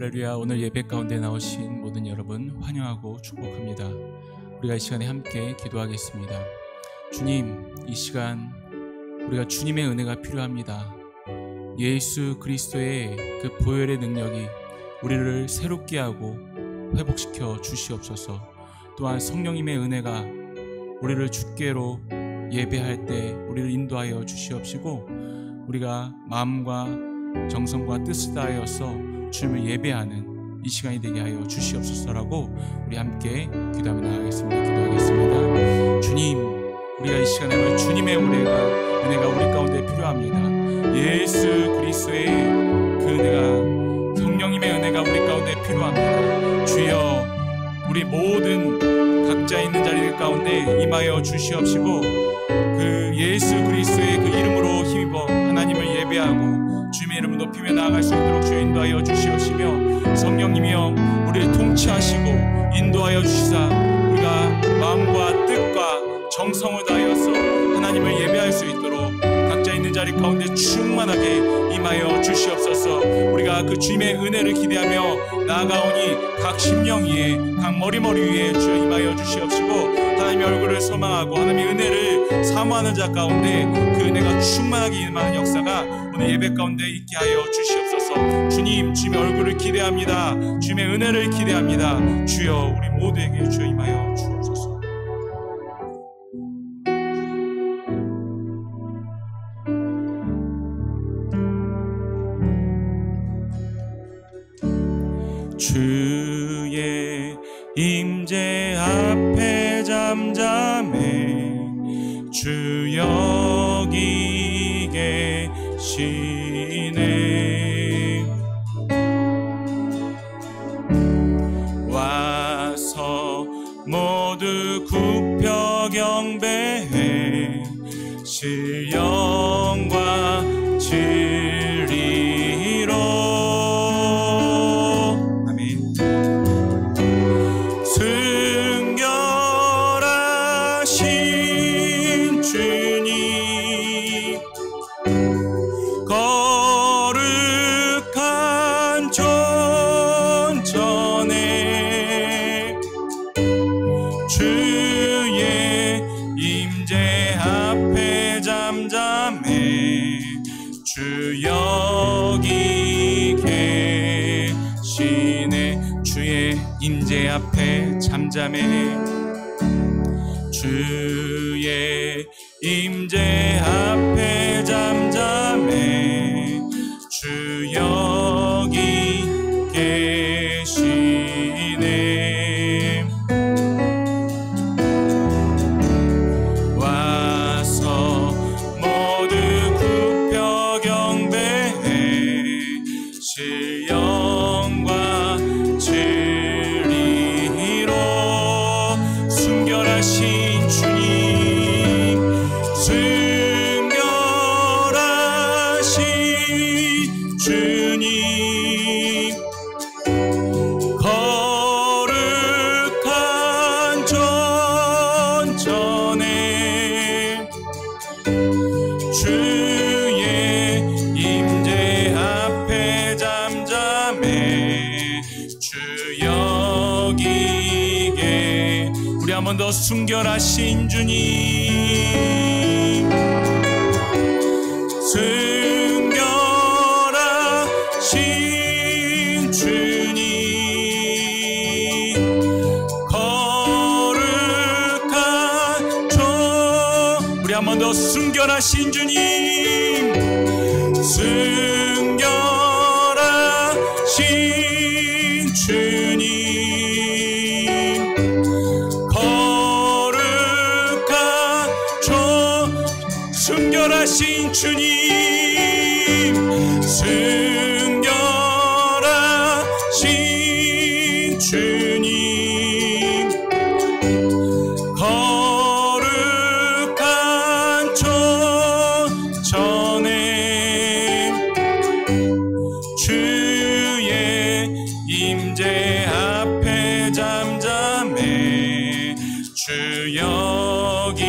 할렐루야. 오늘 예배 가운데 나오신 모든 여러분 환영하고 축복합니다. 우리가 이 시간에 함께 기도하겠습니다. 주님, 이 시간 우리가 주님의 은혜가 필요합니다. 예수 그리스도의 그 보혈의 능력이 우리를 새롭게 하고 회복시켜 주시옵소서. 또한 성령님의 은혜가 우리를 주께로 예배할 때 우리를 인도하여 주시옵시고, 우리가 마음과 정성과 뜻을 다하여서 주님을 예배하는 이 시간이 되게 하여 주시옵소서라고 우리 함께 기도하며 나가겠습니다. 기도하겠습니다. 주님, 우리가 이 시간에 주님의 은혜가 우리 가운데 필요합니다. 예수 그리스도의 그 은혜가, 성령님의 은혜가 우리 가운데 필요합니다. 주여, 우리 모든 각자 있는 자리들 가운데 임하여 주시옵시고, 그 예수 그리스도의 그 이름으로 힘입어 하나님을 예배하고 주님의 이름을 높이며 나아갈 수 있도록 주여 인도하여 주시옵시며, 성령님이여 우리를 통치하시고 인도하여 주시사 우리가 마음과 뜻과 정성을 다하여서 하나님을 예배할 수 있도록 각자 있는 자리 가운데 충만하게 임하여 주시옵소서. 우리가 그 주님의 은혜를 기대하며 나아가오니 각 심령 위에, 각 머리머리 위에 주여 임하여 주시옵시고, 하나님의 얼굴을 소망하고 하나님의 은혜를 사모하는 자 가운데 그 은혜가 충만하게 임하는 역사가 오늘 예배 가운데 있게 하여 주시옵소서. 주님, 주님의 얼굴을 기대합니다. 주님의 은혜를 기대합니다. 주여, 우리 모두에게 주여 임하여 주옵소서. 주의 임재 앞에 잠잠해 주 여기 계시네. 와서 모두 굽혀 경배해 신령과 진리로. 주 여기 계시네. 주의 임재 앞에 잠잠해, 주의 임재 앞에 잠잠해 주 여기 계시네. 와서 모두 굽혀 경배해 신령과 진리로. 순결하신 주님, 순결하신 주님, 거룩한 전전에 주의 임재 앞에 잠잠해 주 여기 계. 우리 한 번 더. 순결하신 주님, 순결하신 주님, 거룩한 우리 한 번 더. 순결하신 주님, 순결하신 주님, 거룩한 순결하신 주님, 순결하신 주님, 거룩한 전에 주의 임재 앞에 잠잠해 주 여기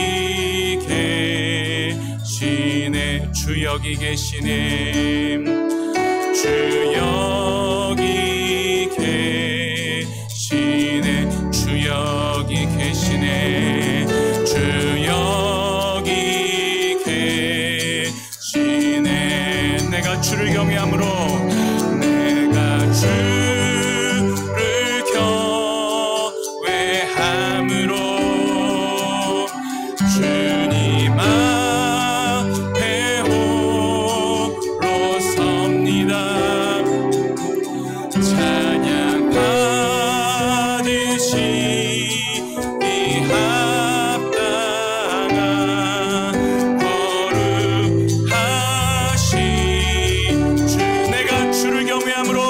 계시네. 주 여기 계시네. 주 여기 찬양 받으시기 합당한 거룩하신 주. 내가 주를 경외함으로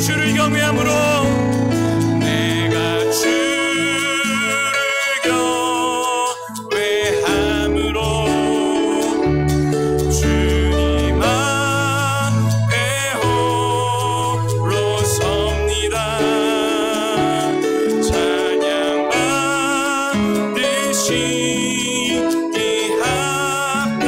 주를 경외함으로 내가 주를 경외함으로 주님 앞에 홀로 섭니다. 찬양 받으시기 합당한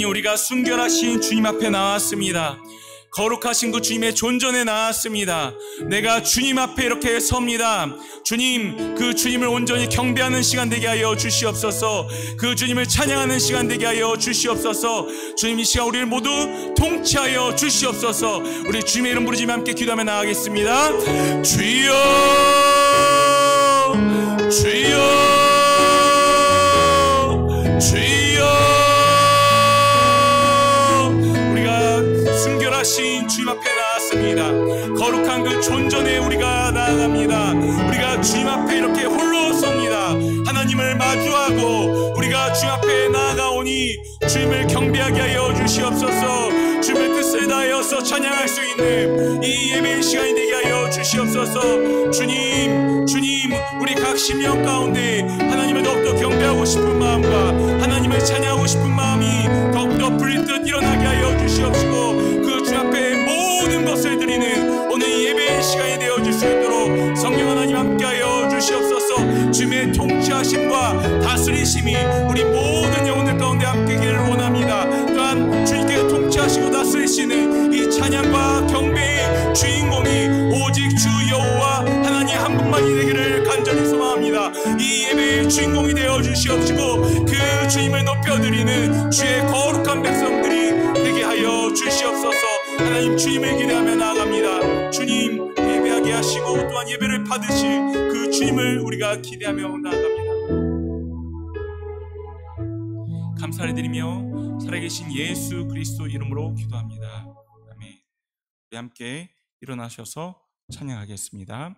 우리가 순결하신 주님 앞에 나왔습니다. 거룩하신 그 주님의 존전에 나왔습니다. 내가 주님 앞에 이렇게 섭니다. 주님, 그 주님을 온전히 경배하는 시간 되게 하여 주시옵소서. 그 주님을 찬양하는 시간 되게 하여 주시옵소서. 주님, 이 시간 우리를 모두 통치하여 주시옵소서. 우리 주님의 이름 부르짖으며 함께 기도하며 나아가겠습니다. 주여, 주여, 주여. 순결하신 주님 앞에 나왔습니다. 거룩한 그 존전에 우리가 나아갑니다. 우리가 주님 앞에 이렇게 홀로 섭니다. 하나님을 마주하고 우리가 주님 앞에 나아가오니 주님을 경배하게 하여 주시옵소서. 주님의 뜻을 다하여서 찬양할 수 있는 이 예배의 시간이 되게 하여 주시옵소서. 주님, 우리 각 심령 가운데 하나님을 더욱더 경배하고 싶은 마음과 하나님을 찬양하고 싶은 마음이 더욱더 불뜻 일어나게 하여 주시옵시고, 그 주 앞에 모든 것을 드리는 오늘 예배의 시간이 되어줄 수 있도록 성령 하나님 함께하여 주시옵소서. 주님의 통치하심과 다스리심이 우리 모든 영혼들 가운데 함께하기를 원합니다. 또한 주님께서 통치하시고 다스리시는 이 찬양과 경배의 주인공이 오직 주 여호와 하나님 한 분만이 되기를 간절히 소망합니다. 이 예배의 주인공이 되어 주시옵시고, 그 주님을 높여드리는 주의 거룩한 백성들이 되게 하여 주시옵소서. 하나님, 주님을 기대하며 나아갑니다. 주님 예배하게 하시고 또한 예배를 받으실 그 주님을 우리가 기대하며 나아갑니다. 감사를 드리며 살아계신 예수 그리스도 이름으로 기도합니다. 아멘. 우리 함께 일어나셔서 찬양하겠습니다.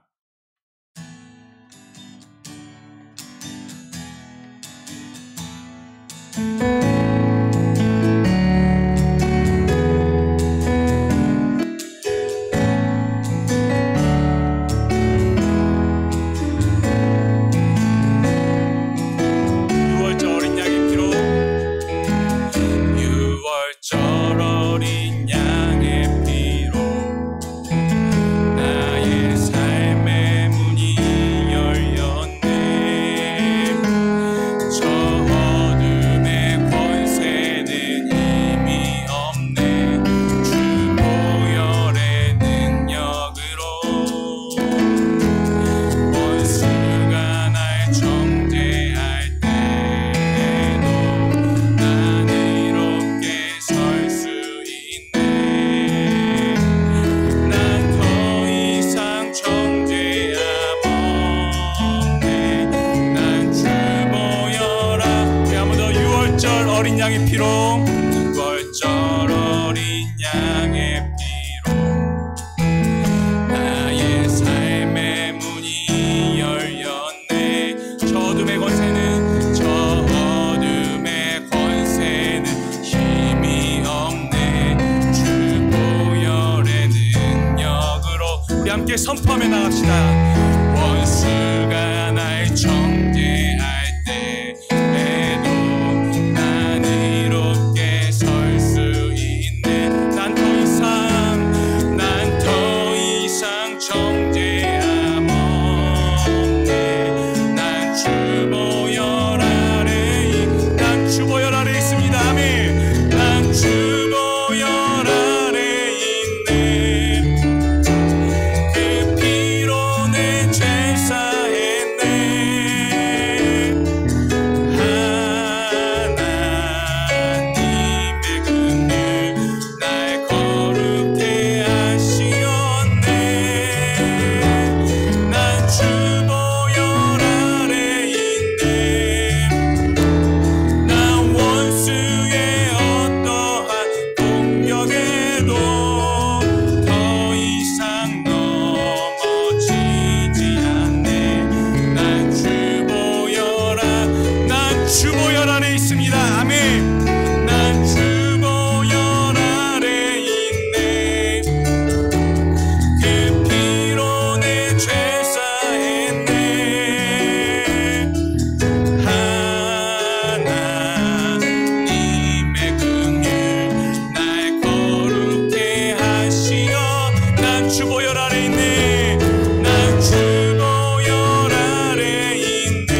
선포하며 나갑시다. 원수가 날 정죄할 때에도 난 이롭게 설 수 있네. 난 더 이상 정죄함 없네. 난 주 주 보혈 안에 있습니다. 아멘. 난 주 보혈 안에 있네. 그 피로 내 죄 사했네. 하나님의 긍휼 날 거룩해 하시어 난 주 보혈 안에 있네. 난 주 보혈 안에 있네.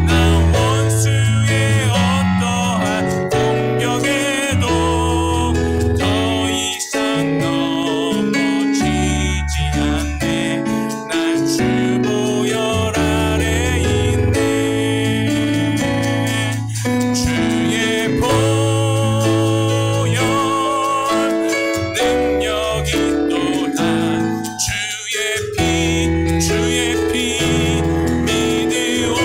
난 원수의 어떠한 공격에도 더 이상 넘어지지 않네. 난 주 보혈 안에 있네. 주의 보혈 능력이 또한 주의 피 믿으오.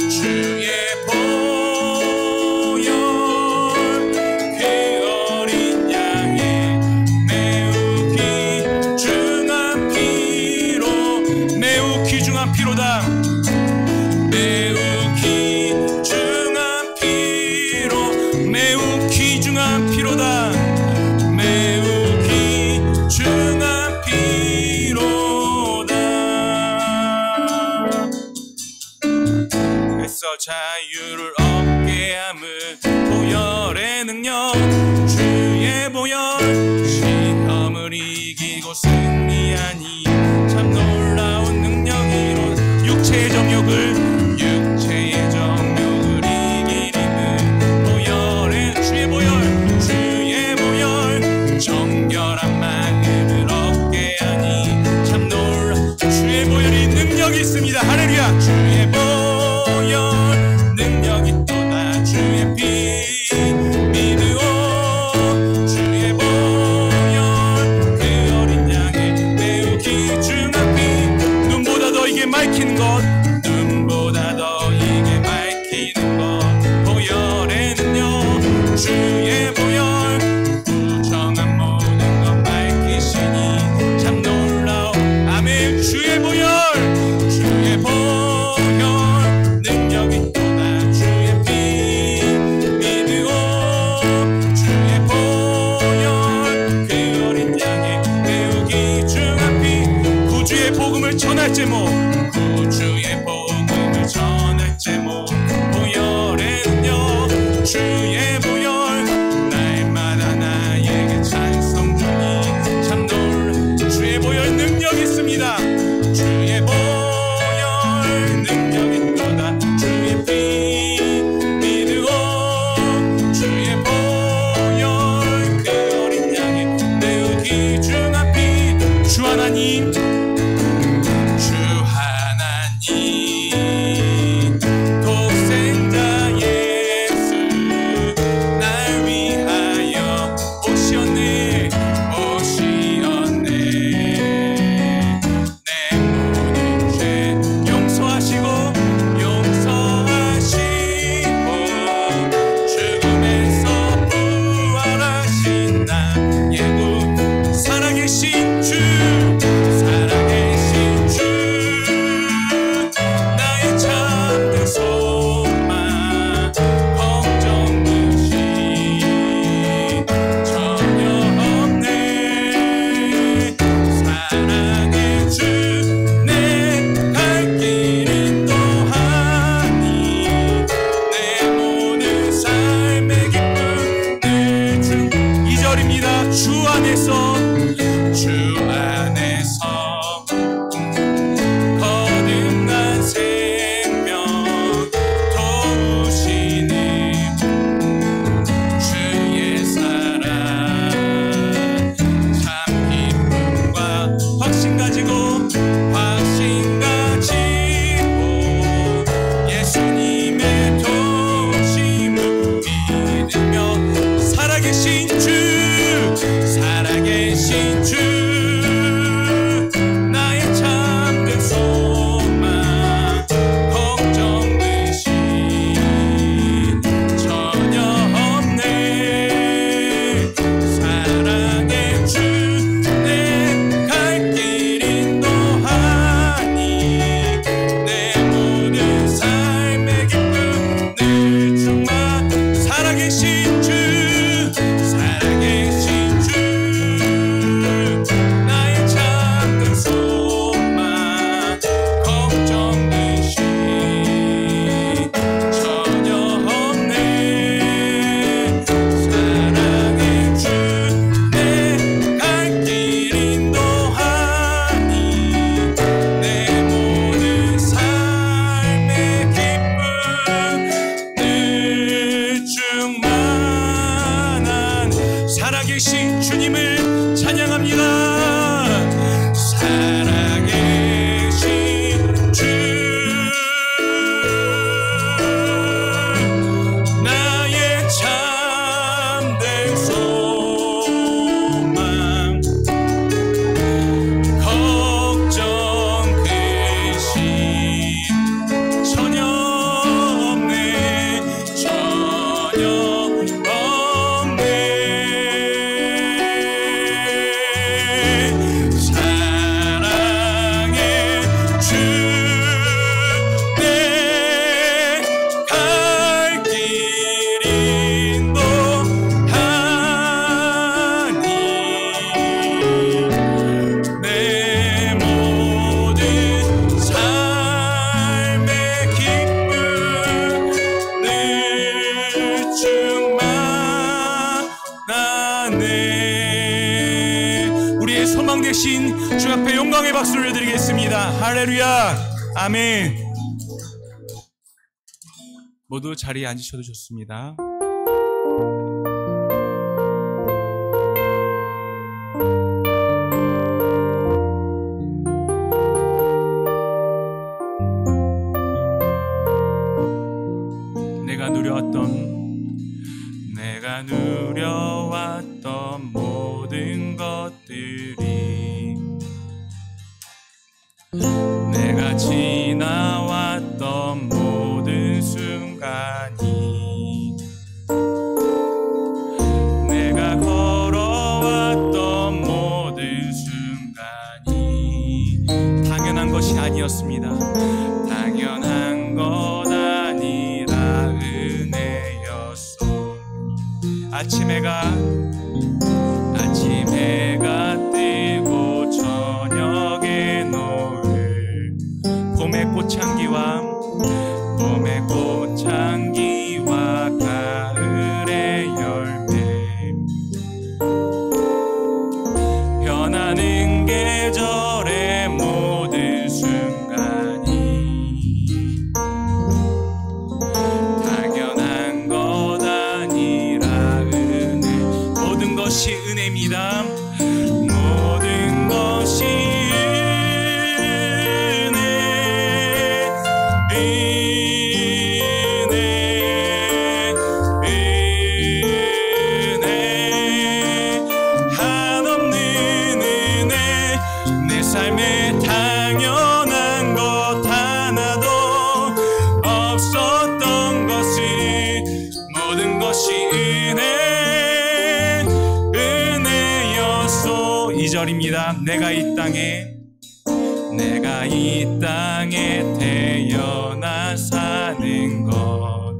주의 보혈 그 어린 양의 매우 귀중한 피로 매우 귀중한 피로다. 매우 귀중한 피로 매우 귀중한 피로다. 매우 귀중한 피로다. 그래서 자유를 얻게 함은 보혈의 능력. 주의 보혈 시험을 이기고 승리하니 참 놀라운 능력이로 육체의 정욕을 이기리는 보혈의 주의 보혈 정결한 마음을 얻게 하니 참 놀라. 주의 보혈이 능력이 있습니다. 할렐루야. 주의 보혈 능력이 또다. 주의 피 믿으오. 주의 보혈 그 어린 양의 매우 귀중한 피 눈보다 더 이게 맑히는 것. 눈보다 더 이게 맑히는 것. 보혈의 능력. 주의 보혈 부정한 모든 것 밝히시니 참 놀라워. 아멘. 주의 보혈 능력이 또다. 주의 피 믿으오. 주의 보혈 그 어린 양의 매우 귀중한 피 구주의 복음을 전할 제목. 구주의 함께 박수 올려드리겠습니다. 할렐루야. 아멘. 모두 자리에 앉으셔도 좋습니다. 내가 누려왔던 모든 것들이, 내가 지나왔던 모든 순간이, 내가 걸어왔던 모든 순간이 당연한 것이 아니었습니다. 당연한 것 아니라 은혜였소. 아침 해가 뜨고 저녁에 노을, 봄의 꽃향기와 가을의 열매, 변하는 계절의 모든 순간이 당연한 것 아니라 모든 것이 은혜입니다. 모든 것이 은혜, 한없는 은혜. 내 삶에 당연한 것 하나도 없었던 것을, 모든 것이 은혜. 2절입니다. 내가 이 땅에 태어나 사는 것,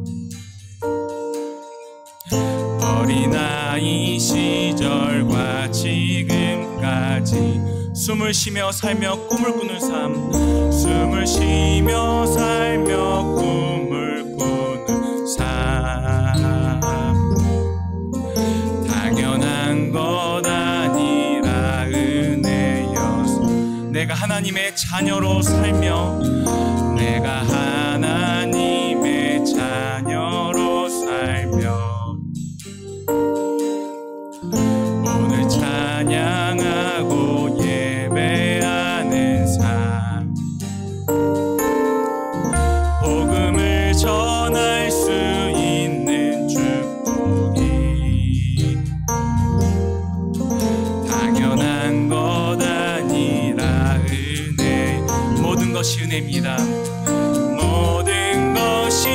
어린아이 시절과 지금까지 숨을 쉬며 살며 꿈을 꾸는 삶, 숨을 쉬며 살며 꿈을 꾸는 삶, 당연한 것 아니라 은혜였어. 내가 하나님의 자녀로 살며, 내가 하나님의 자녀로 살며 오늘 찬양하고 예배하는 삶, 복음을 전할 수 있는 축복이 당연한 것 아니라 은혜. 모든 것이 은혜입니다. 모든 것이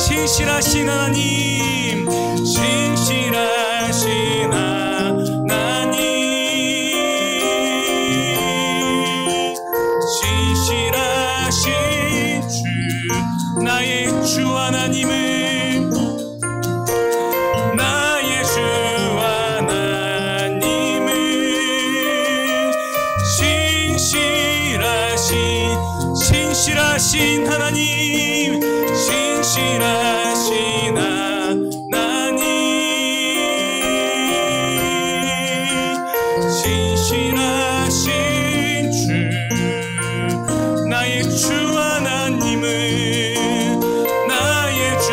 신실하신 하나님, 신실하신 하나님, 신실하신 주, 나의 주 하나님은, 나의 주 하나님은 신실하신 하나님, 신실하신 하나님, 신실하신 주, 나의 주 하나님은, 나의 주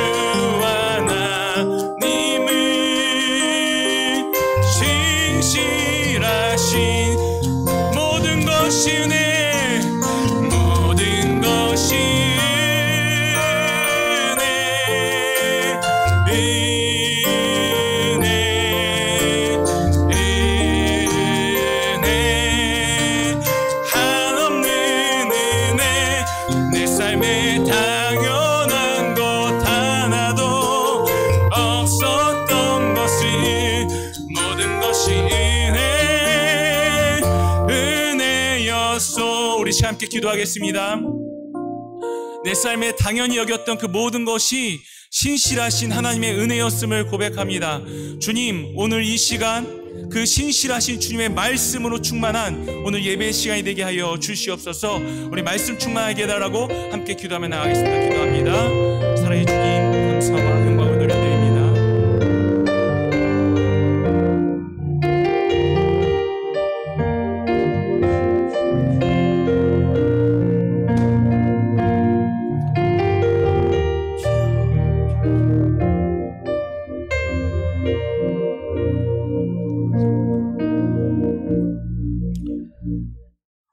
하나님은 신실하신, 모든 것이 은혜, 모든 것이 시간 함께 기도하겠습니다. 내 삶에 당연히 여겼던 그 모든 것이 신실하신 하나님의 은혜였음을 고백합니다. 주님, 오늘 이 시간 그 신실하신 주님의 말씀으로 충만한 오늘 예배의 시간이 되게 하여 주시옵소서. 우리 말씀 충만하게 해달라고 함께 기도하며 나가겠습니다. 기도합니다. 사랑의 주님, 감사와 영광을 돌려드립니다.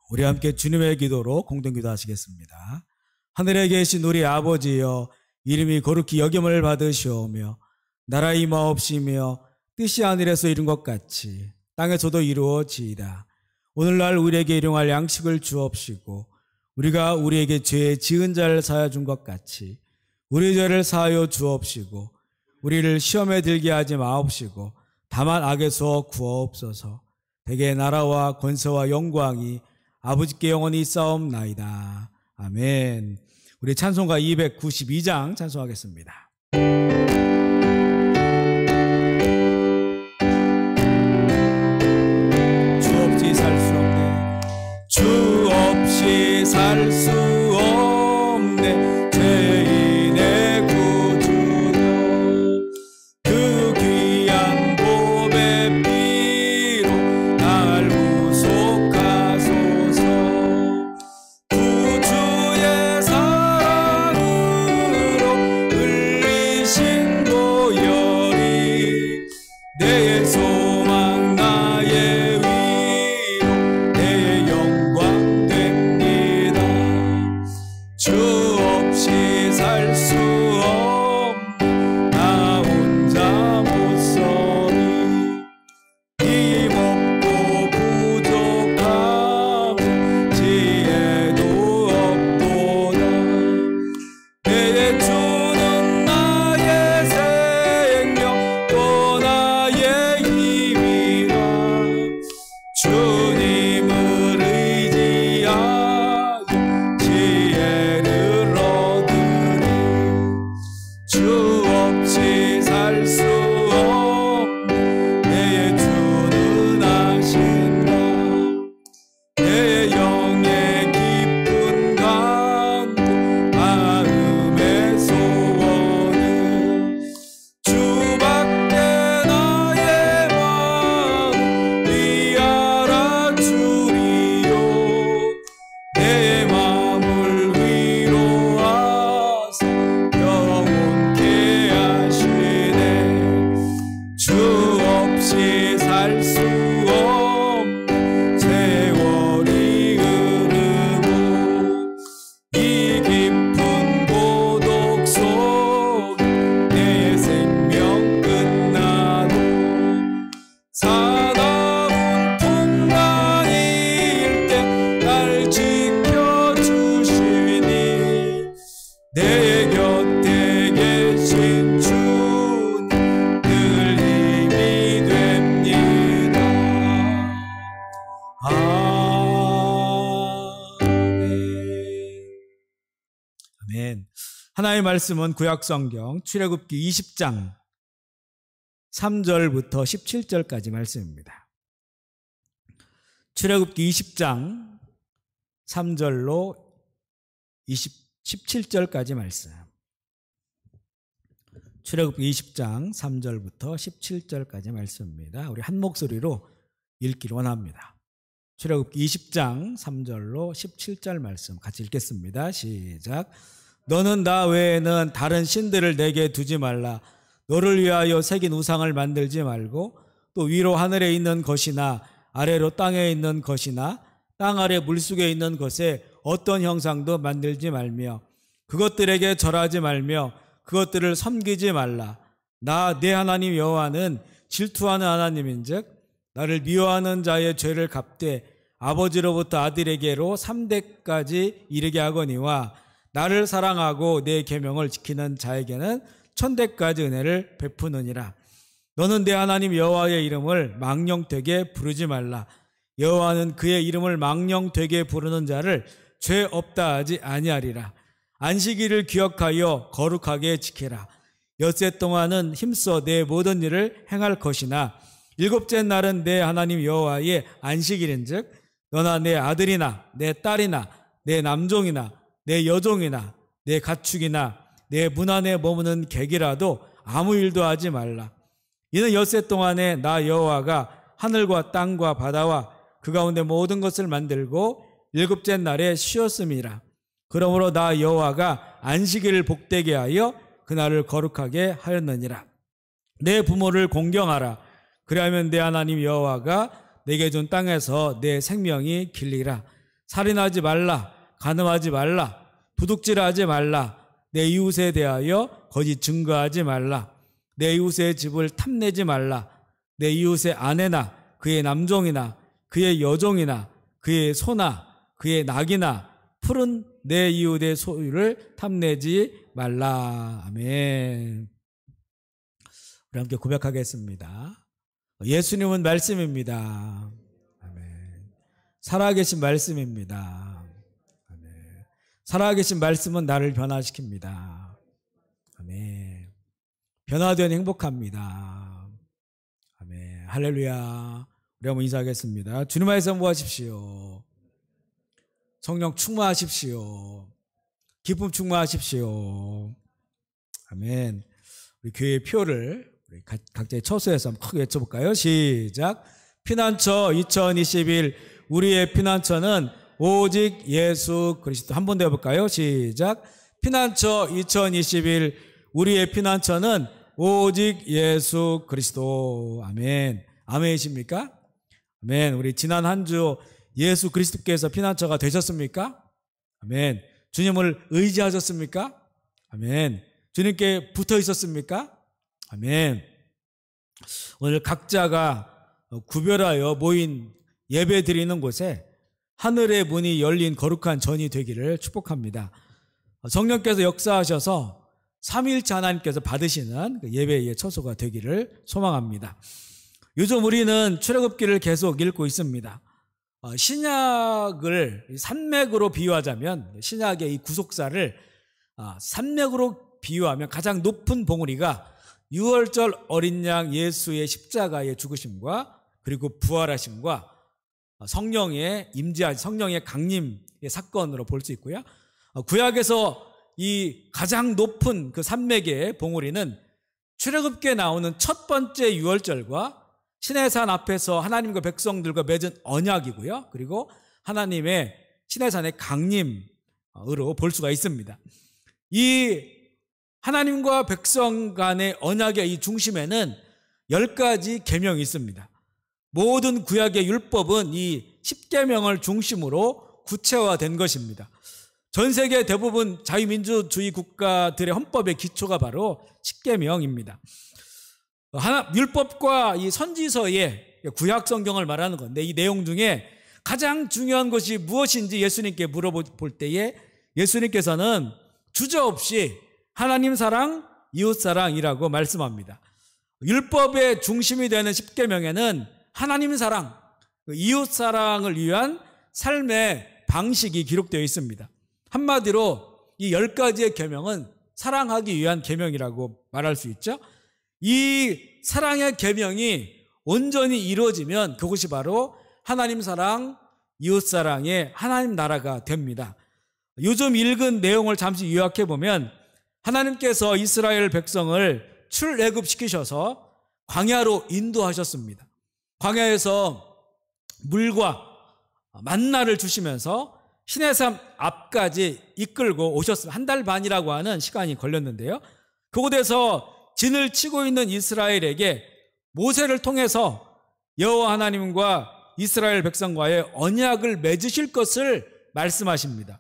우리 함께 주님의 기도로 공동기도 하시겠습니다. 하늘에 계신 우리 아버지여, 이름이 거룩히 여김을 받으시오며 나라의 임하옵시며 뜻이 하늘에서 이룬 것 같이 땅에서도 이루어지이다. 오늘날 우리에게 일용할 양식을 주옵시고 우리가 우리에게 죄 지은 자를 사하여 준 것 같이 우리 죄를 사하여 주옵시고 우리를 시험에 들게 하지 마옵시고 다만 악에서 구하옵소서. 대개 나라와 권세와 영광이 아버지께 영원히 있사옵나이다. 아멘. 우리 찬송가 292장 찬송하겠습니다. 주 없이 살 수 없네. 주 없이 살 수 없네. 죄인의 구주여, 그 귀한 보배 피로 날 구속하소서. 구주의 사랑으로 흘리신 보혈이 내 소망 나의 위로 내 영광 됩니다. 주 없이 살 수 없는 나 혼자 못 서리. 힘없고 부족하고 지혜도 없도다. 내 주는 나의 생명 또 나의 힘이라. 주님을 의지하여 지혜를 얻으리. 주 없이 살 수 없는 내 주는 아신다. 내 영의 깊은 간구 마음의 소원은 주밖에 나의 마음 이 알아주리요. 내 마음을 위로하사 영원케 하시네. 주 없이 살 수 없는 세월이 흐르고 이 깊은 고독 속에 내 생명 끝나도 사나운 풍랑일 때 날 지켜주시니 내 곁에 계신 주님 늘 힘이 됩니다. 아멘. 하나님의 말씀은 구약성경 출애굽기 20장 3절부터 17절까지 말씀입니다. 출애굽기 20장 3절로 17절까지 말씀. 출애굽기 20장 3절부터 17절까지 말씀입니다. 우리 한 목소리로 읽기를 원합니다. 출애굽기 20장 3절로 17절 말씀 같이 읽겠습니다. 시작. 너는 나 외에는 다른 신들을 내게 두지 말라. 너를 위하여 새긴 우상을 만들지 말고 또 위로 하늘에 있는 것이나 아래로 땅에 있는 것이나 땅 아래 물속에 있는 것에 어떤 형상도 만들지 말며 그것들에게 절하지 말며 그것들을 섬기지 말라. 나 내 하나님 여호와는 질투하는 하나님인즉 나를 미워하는 자의 죄를 갚되 아버지로부터 아들에게로 3대까지 이르게 하거니와 나를 사랑하고 내 계명을 지키는 자에게는 1000대까지 은혜를 베푸느니라. 너는 내 하나님 여호와의 이름을 망령되게 부르지 말라. 여호와는 그의 이름을 망령되게 부르는 자를 죄 없다 하지 아니하리라. 안식일을 기억하여 거룩하게 지키라. 엿새 동안은 힘써 내 모든 일을 행할 것이나 일곱째 날은 내 하나님 여호와의 안식일인즉 너나 내 아들이나 내 딸이나 내 남종이나 내 여종이나 내 가축이나 내 문 안에 머무는 객이라도 아무 일도 하지 말라. 이는 엿새 동안에 나 여호와가 하늘과 땅과 바다와 그 가운데 모든 것을 만들고 일곱째 날에 쉬었음이라. 그러므로 나 여호와가 안식일을 복되게 하여 그날을 거룩하게 하였느니라. 내 부모를 공경하라. 그리하면 내 하나님 여호와가 내게 준 땅에서 내 생명이 길리라. 살인하지 말라. 간음하지 말라. 도둑질하지 말라. 내 이웃에 대하여 거짓 증거하지 말라. 내 이웃의 집을 탐내지 말라. 내 이웃의 아내나 그의 남종이나 그의 여종이나 그의 소나 그의 낙이나 풀은 내 이웃의 소유를 탐내지 말라. 아멘. 우리 함께 고백하겠습니다. 예수님은 말씀입니다. 아멘. 살아계신 말씀입니다. 아멘. 살아계신 말씀은 나를 변화시킵니다. 아멘. 변화된 행복합니다. 아멘. 할렐루야. 우리 한번 인사하겠습니다. 주님 안에서 성부하십시오. 성령 충만하십시오. 기쁨 충만하십시오. 아멘. 우리 교회의 표를 우리 각자의 처소에서 한번 크게 외쳐볼까요? 시작. 피난처 2021 우리의 피난처는 오직 예수 그리스도. 한 번 더 해볼까요? 시작. 피난처 2021 우리의 피난처는 오직 예수 그리스도. 아멘. 아멘이십니까? 아멘. 우리 지난 한 주 예수 그리스도께서 피난처가 되셨습니까? 아멘. 주님을 의지하셨습니까? 아멘. 주님께 붙어 있었습니까? 아멘. 오늘 각자가 구별하여 모인 예배 드리는 곳에 하늘의 문이 열린 거룩한 전이 되기를 축복합니다. 성령께서 역사하셔서 삼위일체 하나님께서 받으시는 예배의 처소가 되기를 소망합니다. 요즘 우리는 출애굽기를 계속 읽고 있습니다. 신약을 산맥으로 비유하자면, 신약의 이 구속사를 산맥으로 비유하면 가장 높은 봉우리가 유월절 어린 양 예수의 십자가의 죽으심과 그리고 부활하심과 성령의 임재하심, 성령의 강림의 사건으로 볼 수 있고요. 구약에서 이 가장 높은 그 산맥의 봉우리는 출애굽기에 나오는 첫 번째 유월절과 시내산 앞에서 하나님과 백성들과 맺은 언약이고요. 그리고 하나님의 시내산의 강림으로 볼 수가 있습니다. 이 하나님과 백성 간의 언약의 이 중심에는 10가지 계명이 있습니다. 모든 구약의 율법은 이 10계명을 중심으로 구체화된 것입니다. 전 세계 대부분 자유민주주의 국가들의 헌법의 기초가 바로 10계명입니다. 율법과 이 선지서의 구약 성경을 말하는 건데, 이 내용 중에 가장 중요한 것이 무엇인지 예수님께 물어볼 때에 예수님께서는 주저없이 하나님 사랑, 이웃 사랑이라고 말씀합니다. 율법의 중심이 되는 10계명에는 하나님 사랑, 이웃 사랑을 위한 삶의 방식이 기록되어 있습니다. 한마디로 이 10가지의 계명은 사랑하기 위한 계명이라고 말할 수 있죠. 이 사랑의 계명이 온전히 이루어지면 그것이 바로 하나님 사랑, 이웃 사랑의 하나님 나라가 됩니다. 요즘 읽은 내용을 잠시 요약해 보면, 하나님께서 이스라엘 백성을 출애굽시키셔서 광야로 인도하셨습니다. 광야에서 물과 만나를 주시면서 시내산 앞까지 이끌고 오셨습니다. 1달 반이라고 하는 시간이 걸렸는데요. 그곳에서 진을 치고 있는 이스라엘에게 모세를 통해서 여호와 하나님과 이스라엘 백성과의 언약을 맺으실 것을 말씀하십니다.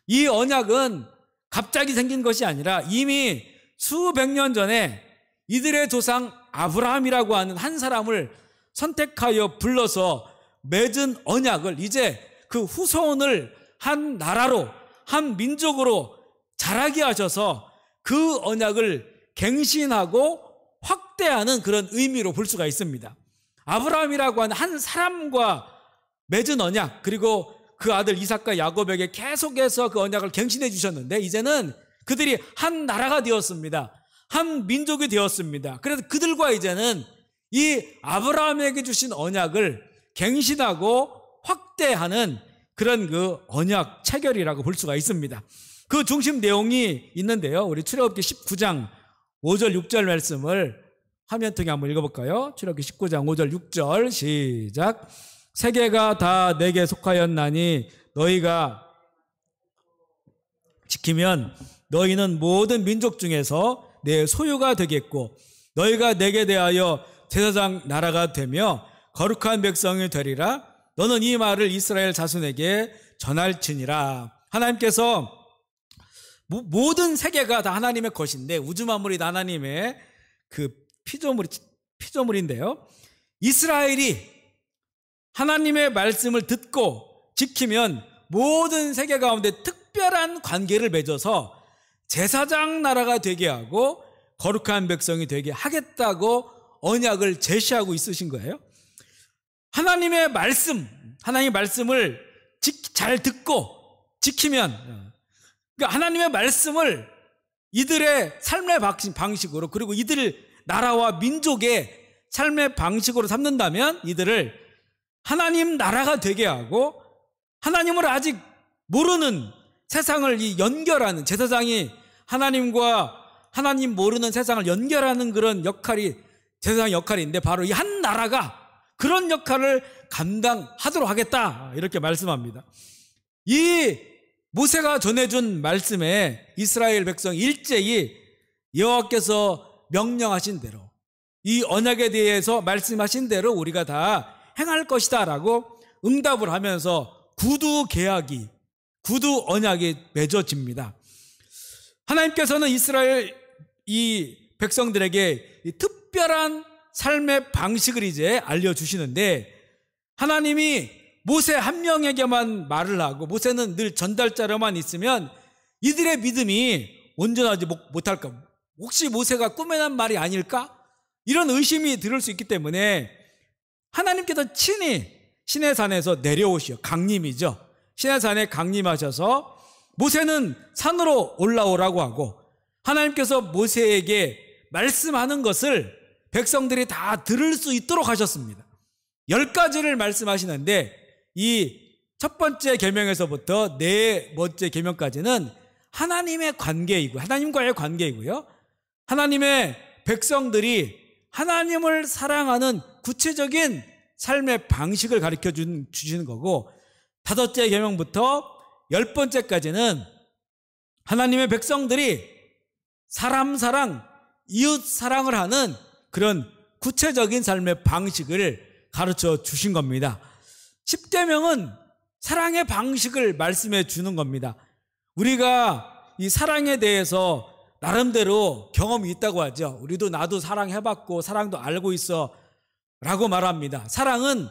이 언약은 갑자기 생긴 것이 아니라 이미 수백 년 전에 이들의 조상 아브라함이라고 하는 한 사람을 선택하여 불러서 맺은 언약을 이제 그 후손을 한 나라로, 한 민족으로 자라게 하셔서 그 언약을 갱신하고 확대하는 그런 의미로 볼 수가 있습니다. 아브라함이라고 하는 한 사람과 맺은 언약, 그리고 그 아들 이삭과 야곱에게 계속해서 그 언약을 갱신해 주셨는데 이제는 그들이 한 나라가 되었습니다. 한 민족이 되었습니다. 그래서 그들과 이제는 이 아브라함에게 주신 언약을 갱신하고 확대하는 그런 그 언약 체결이라고 볼 수가 있습니다. 그 중심 내용이 있는데요. 우리 출애굽기 19장 5절 6절 말씀을 화면 통해 한번 읽어볼까요? 출애굽기 19장 5절 6절 시작. 세계가 다 내게 속하였나니 너희가 지키면 너희는 모든 민족 중에서 내 소유가 되겠고 너희가 내게 대하여 제사장 나라가 되며 거룩한 백성이 되리라. 너는 이 말을 이스라엘 자손에게 전할지니라. 하나님께서 모든 세계가 다 하나님의 것인데 우주 만물이 다 하나님의 그 피조물인데요. 이스라엘이 하나님의 말씀을 듣고 지키면 모든 세계 가운데 특별한 관계를 맺어서 제사장 나라가 되게 하고 거룩한 백성이 되게 하겠다고 언약을 제시하고 있으신 거예요. 하나님의 말씀을 잘 듣고 지키면, 그러니까 하나님의 말씀을 이들의 삶의 방식으로, 그리고 이들 나라와 민족의 삶의 방식으로 삼는다면 이들을 하나님 나라가 되게 하고 하나님을 아직 모르는 세상을 연결하는, 제사장이 하나님과 하나님 모르는 세상을 연결하는 그런 역할이 제사장 역할인데 바로 이 한 나라가 그런 역할을 감당하도록 하겠다 이렇게 말씀합니다. 이 모세가 전해준 말씀에 이스라엘 백성 일제히 여호와께서 명령하신 대로 이 언약에 대해서 말씀하신 대로 우리가 다 행할 것이다 라고 응답을 하면서 구두 계약이, 구두 언약이 맺어집니다. 하나님께서는 이스라엘 이 백성들에게 이 특별한 삶의 방식을 이제 알려주시는데 하나님이 모세 한 명에게만 말을 하고 모세는 늘 전달자로만 있으면 이들의 믿음이 온전하지 못할까? 혹시 모세가 꾸며낸 말이 아닐까? 이런 의심이 들을 수 있기 때문에 하나님께서 친히 시내산에서 내려오시어, 강림이죠. 시내산에 강림하셔서 모세는 산으로 올라오라고 하고 하나님께서 모세에게 말씀하는 것을 백성들이 다 들을 수 있도록 하셨습니다. 10가지를 말씀하시는데 이 첫 번째 계명에서부터 네 번째 계명까지는 하나님의 관계이고 하나님과의 관계이고요. 하나님의 백성들이 하나님을 사랑하는 구체적인 삶의 방식을 가르쳐 주시는 거고, 5째 계명부터 10번째까지는 하나님의 백성들이 사람 사랑, 이웃 사랑을 하는 그런 구체적인 삶의 방식을 가르쳐 주신 겁니다. 10계명은 사랑의 방식을 말씀해 주는 겁니다. 우리가 이 사랑에 대해서 나름대로 경험이 있다고 하죠. 우리도 나도 사랑해봤고 사랑도 알고 있어 라고 말합니다. 사랑은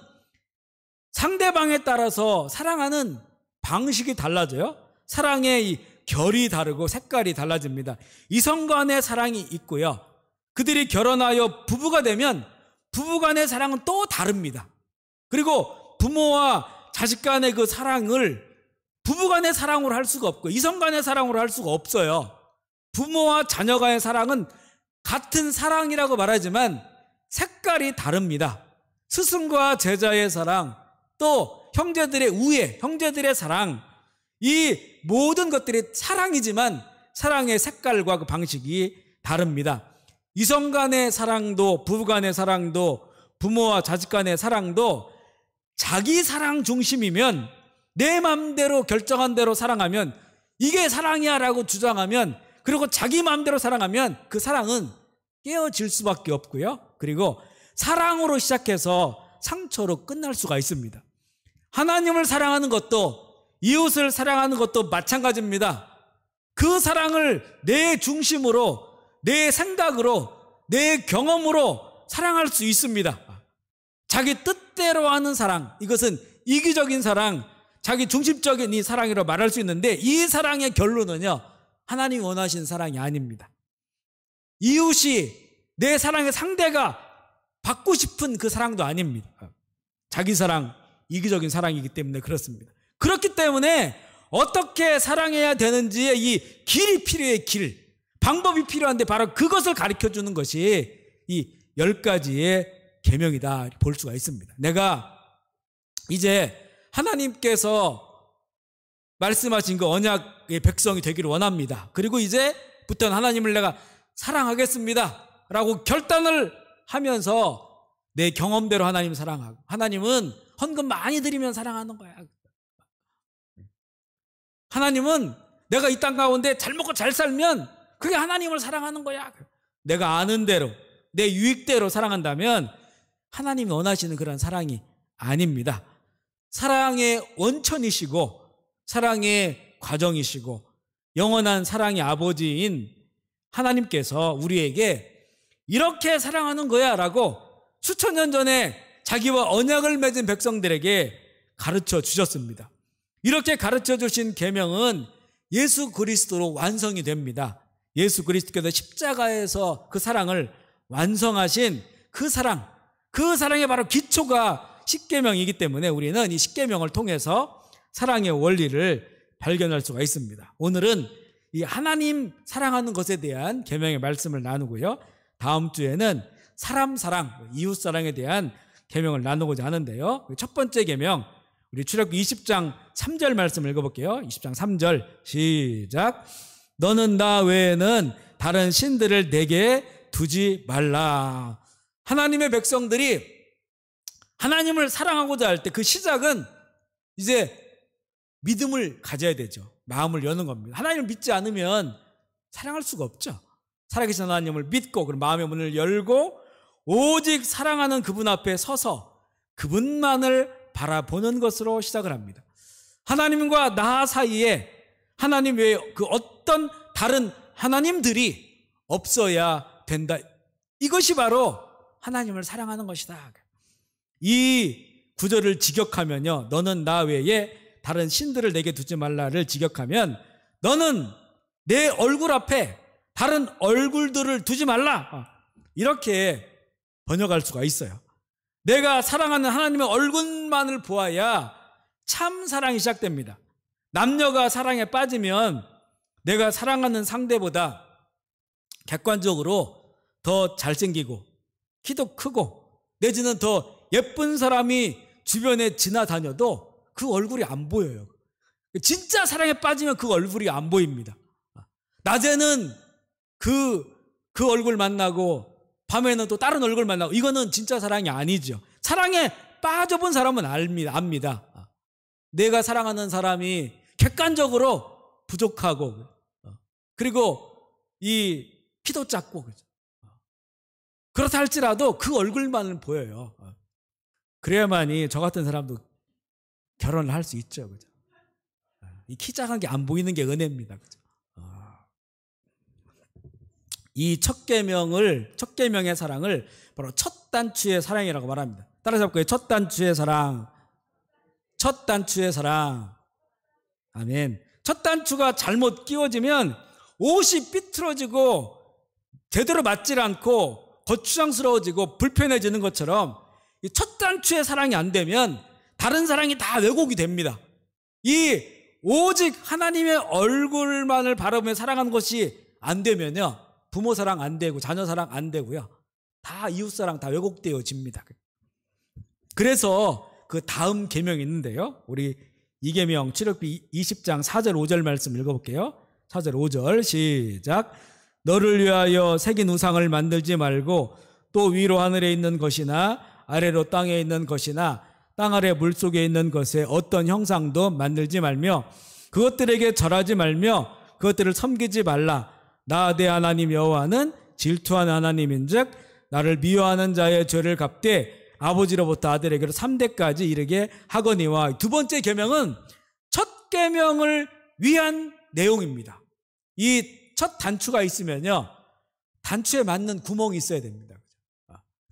상대방에 따라서 사랑하는 방식이 달라져요. 사랑의 이 결이 다르고 색깔이 달라집니다. 이성 간의 사랑이 있고요. 그들이 결혼하여 부부가 되면 부부 간의 사랑은 또 다릅니다. 그리고 부모와 자식 간의 그 사랑을 부부 간의 사랑으로 할 수가 없고 이성 간의 사랑으로 할 수가 없어요. 부모와 자녀 간의 사랑은 같은 사랑이라고 말하지만 색깔이 다릅니다. 스승과 제자의 사랑, 또 형제들의 우애, 형제들의 사랑, 이 모든 것들이 사랑이지만 사랑의 색깔과 그 방식이 다릅니다. 이성 간의 사랑도 부부 간의 사랑도 부모와 자식 간의 사랑도 자기 사랑 중심이면 내 마음대로 결정한 대로 사랑하면 이게 사랑이야 라고 주장하면, 그리고 자기 마음대로 사랑하면 그 사랑은 깨어질 수밖에 없고요. 그리고 사랑으로 시작해서 상처로 끝날 수가 있습니다. 하나님을 사랑하는 것도 이웃을 사랑하는 것도 마찬가지입니다. 그 사랑을 내 중심으로, 내 생각으로, 내 경험으로 사랑할 수 있습니다. 자기 뜻대로 하는 사랑, 이것은 이기적인 사랑, 자기 중심적인 이 사랑이라고 말할 수 있는데 이 사랑의 결론은요, 하나님이 원하신 사랑이 아닙니다. 이웃이 내 사랑의 상대가 받고 싶은 그 사랑도 아닙니다. 자기 사랑, 이기적인 사랑이기 때문에 그렇습니다. 그렇기 때문에 어떻게 사랑해야 되는지의 이 길이 필요해. 방법이 필요한데 바로 그것을 가르쳐주는 것이 이 10가지의 계명이다 볼 수가 있습니다. 내가 이제 하나님께서 말씀하신 그 언약의 백성이 되기를 원합니다. 그리고 이제부터는 하나님을 내가 사랑하겠습니다 라고 결단을 하면서 내 경험대로 하나님을 사랑하고, 하나님은 헌금 많이 드리면 사랑하는 거야. 하나님은 내가 이 땅 가운데 잘 먹고 잘 살면 그게 하나님을 사랑하는 거야. 내가 아는 대로 내 유익대로 사랑한다면 하나님이 원하시는 그런 사랑이 아닙니다. 사랑의 원천이시고 사랑의 과정이시고 영원한 사랑의 아버지인 하나님께서 우리에게 이렇게 사랑하는 거야 라고 수천 년 전에 자기와 언약을 맺은 백성들에게 가르쳐 주셨습니다. 이렇게 가르쳐 주신 계명은 예수 그리스도로 완성이 됩니다. 예수 그리스도께서 십자가에서 그 사랑을 완성하신 그 사랑의 바로 기초가 십계명이기 때문에 우리는 이 십계명을 통해서 사랑의 원리를 발견할 수가 있습니다. 오늘은 이 하나님 사랑하는 것에 대한 계명의 말씀을 나누고요. 다음 주에는 사람 사랑, 이웃 사랑에 대한 계명을 나누고자 하는데요. 첫 번째 계명, 우리 출애굽기 20장 3절 말씀을 읽어볼게요. 20장 3절 시작. 너는 나 외에는 다른 신들을 내게 두지 말라. 하나님의 백성들이 하나님을 사랑하고자 할 때 그 시작은 이제 믿음을 가져야 되죠. 마음을 여는 겁니다. 하나님을 믿지 않으면 사랑할 수가 없죠. 살아계신 하나님을 믿고 그런 마음의 문을 열고 오직 사랑하는 그분 앞에 서서 그분만을 바라보는 것으로 시작을 합니다. 하나님과 나 사이에 하나님 외에 그 어떤 다른 하나님들이 없어야 된다. 이것이 바로 하나님을 사랑하는 것이다. 이 구절을 직역하면요, 너는 나 외에 다른 신들을 내게 두지 말라를 직역하면 너는 내 얼굴 앞에 다른 얼굴들을 두지 말라, 이렇게 번역할 수가 있어요. 내가 사랑하는 하나님의 얼굴만을 보아야 참 사랑이 시작됩니다. 남녀가 사랑에 빠지면 내가 사랑하는 상대보다 객관적으로 더 잘생기고 키도 크고 내지는 더 예쁜 사람이 주변에 지나다녀도 그 얼굴이 안 보여요. 진짜 사랑에 빠지면 그 얼굴이 안 보입니다. 낮에는 그 얼굴 만나고 밤에는 또 다른 얼굴 만나고, 이거는 진짜 사랑이 아니죠. 사랑에 빠져본 사람은 압니다. 내가 사랑하는 사람이 객관적으로 부족하고 그리고 이 키도 작고 그렇다 할지라도 그 얼굴만은 보여요. 그래야만이 저 같은 사람도 결혼을 할 수 있죠. 그죠? 이 키 작은 게 안 보이는 게 은혜입니다. 그죠? 이 첫 계명의 사랑을 바로 첫 단추의 사랑이라고 말합니다. 따라서 볼까요? 첫 단추의 사랑. 아멘. 첫 단추가 잘못 끼워지면 옷이 삐뚤어지고 제대로 맞질 않고 거추장스러워지고 불편해지는 것처럼 이 첫 단추의 사랑이 안 되면 다른 사랑이 다 왜곡이 됩니다. 이 오직 하나님의 얼굴만을 바라보며 사랑하는 것이 안 되면요, 부모 사랑 안 되고 자녀 사랑 안 되고요, 다 이웃 사랑 다 왜곡되어집니다. 그래서 그 다음 계명이 있는데요, 우리 이 계명 출애굽기 20장 4절 5절 말씀 읽어볼게요. 4절 5절 시작. 너를 위하여 새긴 우상을 만들지 말고 또 위로 하늘에 있는 것이나 아래로 땅에 있는 것이나 땅 아래 물속에 있는 것에 어떤 형상도 만들지 말며 그것들에게 절하지 말며 그것들을 섬기지 말라. 나 내 하나님 여호와는 질투하는 하나님인즉 나를 미워하는 자의 죄를 갚되 아버지로부터 아들에게로 3대까지 이르게 하거니와. 두 번째 계명은 첫 계명을 위한 내용입니다. 이 첫 단추가 있으면요, 단추에 맞는 구멍이 있어야 됩니다.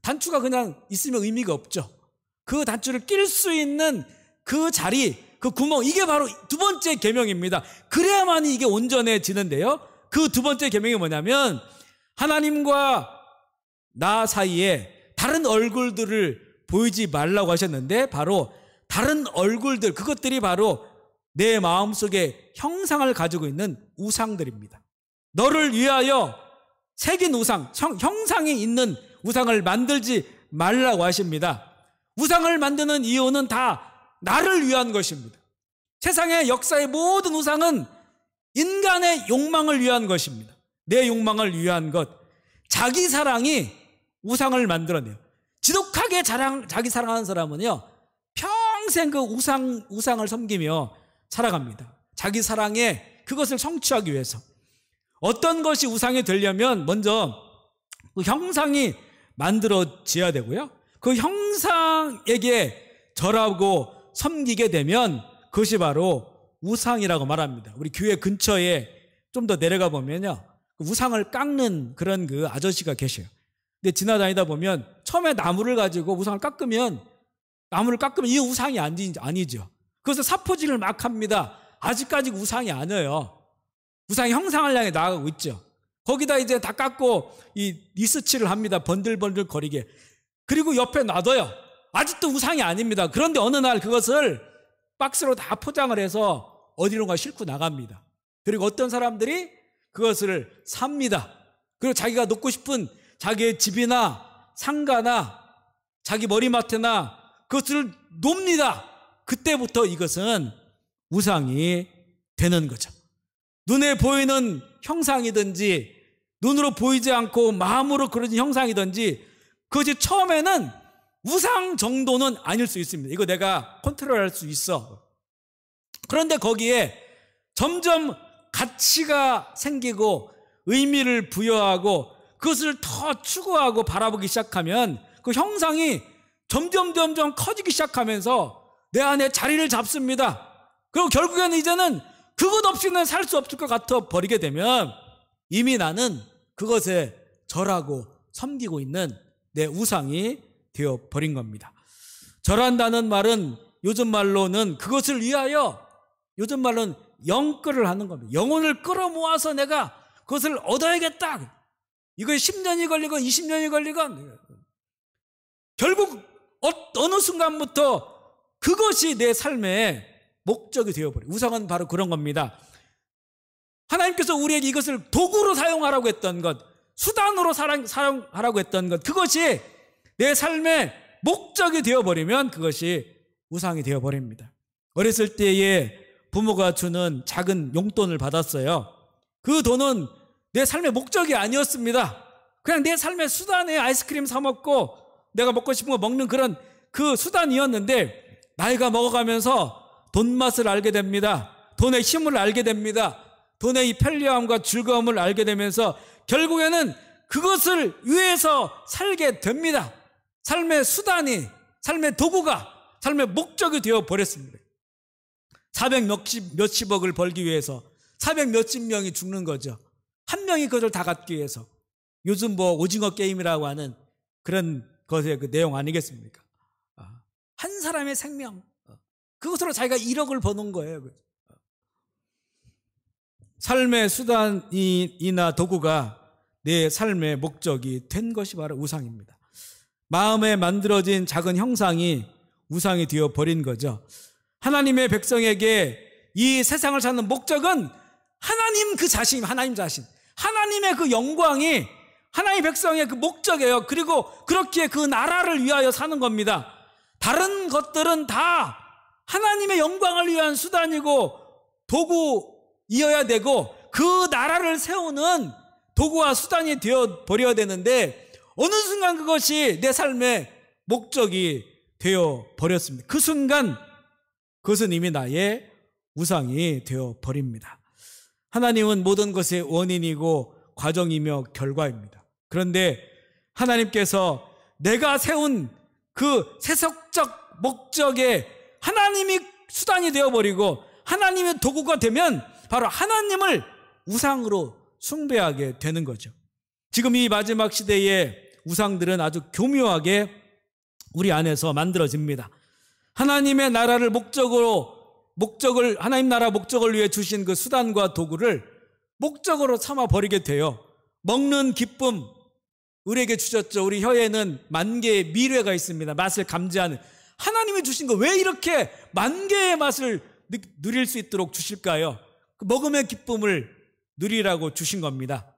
단추가 그냥 있으면 의미가 없죠. 그 단추를 낄 수 있는 그 자리, 그 구멍, 이게 바로 두 번째 계명입니다. 그래야만이 이게 온전해지는데요, 그 두 번째 계명이 뭐냐면 하나님과 나 사이에 다른 얼굴들을 보이지 말라고 하셨는데 바로 다른 얼굴들, 그것들이 바로 내 마음속에 형상을 가지고 있는 우상들입니다. 너를 위하여 새긴 우상, 형상이 있는 우상을 만들지 말라고 하십니다. 우상을 만드는 이유는 다 나를 위한 것입니다. 세상의 역사의 모든 우상은 인간의 욕망을 위한 것입니다. 내 욕망을 위한 것. 자기 사랑이 우상을 만들어내요. 지독하게 자기 사랑하는 사람은요, 평생 그 우상을 섬기며 살아갑니다. 자기 사랑에 그것을 성취하기 위해서. 어떤 것이 우상이 되려면 먼저 그 형상이 만들어져야 되고요. 그 형상에게 절하고 섬기게 되면 그것이 바로 우상이라고 말합니다. 우리 교회 근처에 좀 더 내려가 보면요, 우상을 깎는 그런 그 아저씨가 계셔요. 근데 지나다니다 보면 처음에 나무를 가지고 우상을 깎으면, 나무를 깎으면 이 우상이 아니죠. 그래서 사포질을 막 합니다. 아직까지 우상이 아니에요. 우상의 형상을 향해 나아가고 있죠. 거기다 이제 다 깎고 이 리스치를 합니다. 번들번들 거리게. 그리고 옆에 놔둬요. 아직도 우상이 아닙니다. 그런데 어느 날 그것을 박스로 다 포장을 해서 어디론가 싣고 나갑니다. 그리고 어떤 사람들이 그것을 삽니다. 그리고 자기가 놓고 싶은 자기의 집이나 상가나 자기 머리맡에나 그것을 놉니다. 그때부터 이것은 우상이 되는 거죠. 눈에 보이는 형상이든지 눈으로 보이지 않고 마음으로 그려진 형상이든지 그것이 처음에는 우상 정도는 아닐 수 있습니다. 이거 내가 컨트롤할 수 있어. 그런데 거기에 점점 가치가 생기고 의미를 부여하고 그것을 더 추구하고 바라보기 시작하면 그 형상이 점점 커지기 시작하면서 내 안에 자리를 잡습니다. 그리고 결국에는 이제는 그것 없이는 살 수 없을 것 같아 버리게 되면 이미 나는 그것에 절하고 섬기고 있는 내 우상이 되어버린 겁니다. 절한다는 말은 요즘 말로는 그것을 위하여, 요즘 말로는 영끌을 하는 겁니다. 영혼을 끌어모아서 내가 그것을 얻어야겠다. 이거에 10년이 걸리건 20년이 걸리건 결국 어느 순간부터 그것이 내 삶의 목적이 되어버려요. 우상은 바로 그런 겁니다. 하나님께서 우리에게 이것을 도구로 사용하라고 했던 것, 수단으로 사용하라고 했던 것, 그것이 내 삶의 목적이 되어버리면 그것이 우상이 되어버립니다. 어렸을 때에 부모가 주는 작은 용돈을 받았어요. 그 돈은 내 삶의 목적이 아니었습니다. 그냥 내 삶의 수단에 아이스크림 사 먹고 내가 먹고 싶은 거 먹는 그런 그 수단이었는데 나이가 먹어가면서 돈 맛을 알게 됩니다. 돈의 힘을 알게 됩니다. 돈의 이 편리함과 즐거움을 알게 되면서 결국에는 그것을 위해서 살게 됩니다. 삶의 수단이, 삶의 도구가 삶의 목적이 되어 버렸습니다. 400 몇십억을 벌기 위해서 400 몇십 명이 죽는 거죠. 한 명이 그것을 다 갖기 위해서. 요즘 뭐 오징어 게임이라고 하는 그런 것의 그 내용 아니겠습니까? 한 사람의 생명, 그것으로 자기가 1억을 버는 거예요. 삶의 수단이나 도구가 내 삶의 목적이 된 것이 바로 우상입니다. 마음에 만들어진 작은 형상이 우상이 되어버린 거죠. 하나님의 백성에게 이 세상을 사는 목적은 하나님 그 자신, 하나님 자신, 하나님의 그 영광이 하나님 백성의 그 목적이에요. 그리고 그렇게 그 나라를 위하여 사는 겁니다. 다른 것들은 다 하나님의 영광을 위한 수단이고 도구이어야 되고 그 나라를 세우는 도구와 수단이 되어 버려야 되는데 어느 순간 그것이 내 삶의 목적이 되어 버렸습니다. 그 순간 그것은 이미 나의 우상이 되어 버립니다. 하나님은 모든 것의 원인이고 과정이며 결과입니다. 그런데 하나님께서 내가 세운 그 세속적 목적에 하나님이 수단이 되어버리고 하나님의 도구가 되면 바로 하나님을 우상으로 숭배하게 되는 거죠. 지금 이 마지막 시대의 우상들은 아주 교묘하게 우리 안에서 만들어집니다. 하나님의 나라를 하나님 나라 목적을 위해 주신 그 수단과 도구를 목적으로 삼아 버리게 돼요. 먹는 기쁨 우리에게 주셨죠. 우리 혀에는 만 개의 미뢰가 있습니다. 맛을 감지하는. 하나님이 주신 거 왜 이렇게 만개의 맛을 누릴 수 있도록 주실까요? 그 먹음의 기쁨을 누리라고 주신 겁니다.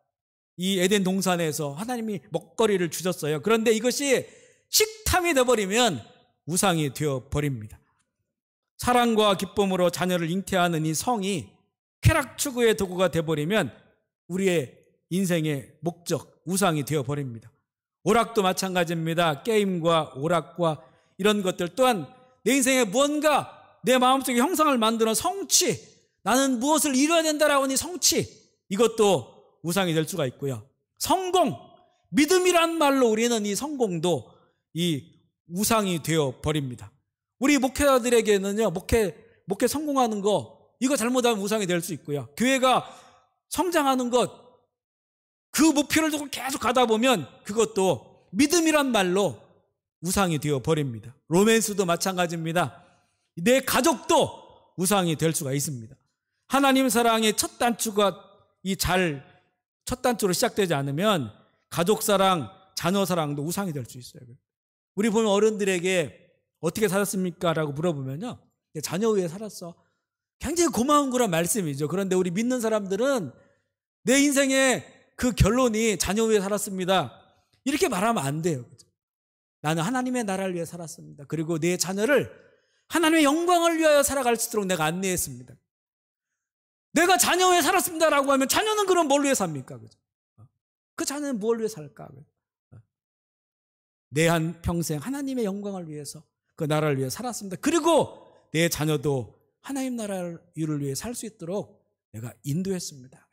이 에덴 동산에서 하나님이 먹거리를 주셨어요. 그런데 이것이 식탐이 되어버리면 우상이 되어버립니다. 사랑과 기쁨으로 자녀를 잉태하는 이 성이 쾌락 추구의 도구가 되어버리면 우리의 인생의 목적, 우상이 되어버립니다. 오락도 마찬가지입니다. 게임과 오락과 이런 것들 또한 내 인생에 무언가 내 마음속에 형상을 만드는 성취, 나는 무엇을 이뤄야 된다라고 하는 이 성취, 이것도 우상이 될 수가 있고요. 성공, 믿음이란 말로 우리는 이 성공도 이 우상이 되어버립니다. 우리 목회자들에게는요, 목회 성공하는 거, 이거 잘못하면 우상이 될 수 있고요. 교회가 성장하는 것, 그 목표를 두고 계속 가다 보면 그것도 믿음이란 말로 우상이 되어버립니다. 로맨스도 마찬가지입니다. 내 가족도 우상이 될 수가 있습니다. 하나님 사랑의 첫 단추가 첫 단추로 시작되지 않으면 가족 사랑, 자녀 사랑도 우상이 될 수 있어요. 우리 보면 어른들에게 어떻게 살았습니까? 라고 물어보면요, 자녀 위에 살았어. 굉장히 고마운 거란 말씀이죠. 그런데 우리 믿는 사람들은 내 인생의 그 결론이 자녀 위에 살았습니다, 이렇게 말하면 안 돼요. 나는 하나님의 나라를 위해 살았습니다. 그리고 내 자녀를 하나님의 영광을 위하여 살아갈 수 있도록 내가 안내했습니다. 내가 자녀 위해 살았습니다라고 하면 자녀는 그럼 뭘 위해 삽니까? 그 자녀는 뭘 위해 살까? 내 한 평생 하나님의 영광을 위해서 그 나라를 위해 살았습니다. 그리고 내 자녀도 하나님 나라를 위해 살 수 있도록 내가 인도했습니다.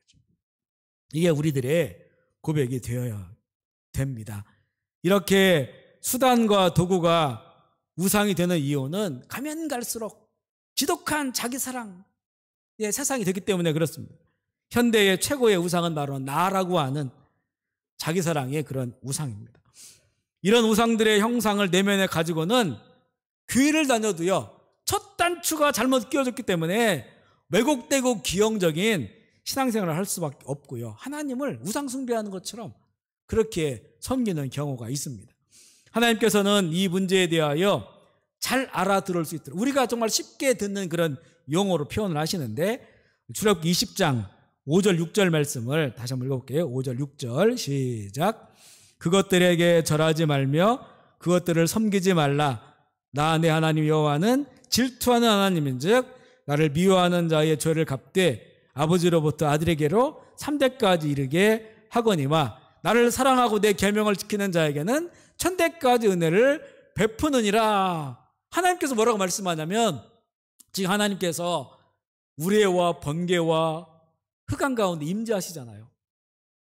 이게 우리들의 고백이 되어야 됩니다. 이렇게 수단과 도구가 우상이 되는 이유는 가면 갈수록 지독한 자기사랑의 세상이 되기 때문에 그렇습니다. 현대의 최고의 우상은 바로 나라고 하는 자기사랑의 그런 우상입니다. 이런 우상들의 형상을 내면에 가지고는 교회를 다녀도요, 첫 단추가 잘못 끼워졌기 때문에 왜곡되고 기형적인 신앙생활을 할 수밖에 없고요, 하나님을 우상 숭배하는 것처럼 그렇게 섬기는 경우가 있습니다. 하나님께서는 이 문제에 대하여 잘 알아들을 수 있도록 우리가 정말 쉽게 듣는 그런 용어로 표현을 하시는데, 출애굽기 20장 5절 6절 말씀을 다시 한번 읽어볼게요. 5절 6절 시작. 그것들에게 절하지 말며 그것들을 섬기지 말라. 나 내 하나님 여호와는 질투하는 하나님인즉 나를 미워하는 자의 죄를 갚되 아버지로부터 아들에게로 3대까지 이르게 하거니와 나를 사랑하고 내 계명을 지키는 자에게는 1000대까지 은혜를 베푸느니라. 하나님께서 뭐라고 말씀하냐면, 지금 하나님께서 우레와 번개와 흑암 가운데 임재하시잖아요.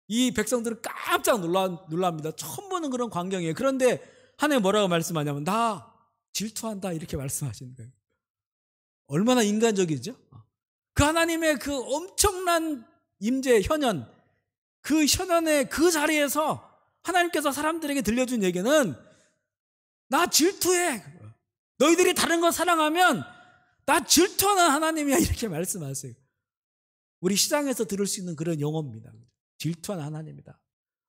이 백성들은 깜짝 놀랍니다. 처음 보는 그런 광경이에요. 그런데 하나님 뭐라고 말씀하냐면, 나 질투한다, 이렇게 말씀하시는 거예요. 얼마나 인간적이죠? 그 하나님의 그 엄청난 임재 현현, 그 현현의 그 자리에서 하나님께서 사람들에게 들려준 얘기는 나 질투해. 너희들이 다른 거 사랑하면 나 질투하는 하나님이야, 이렇게 말씀하세요. 우리 시장에서 들을 수 있는 그런 용어입니다. 질투하는 하나님이다.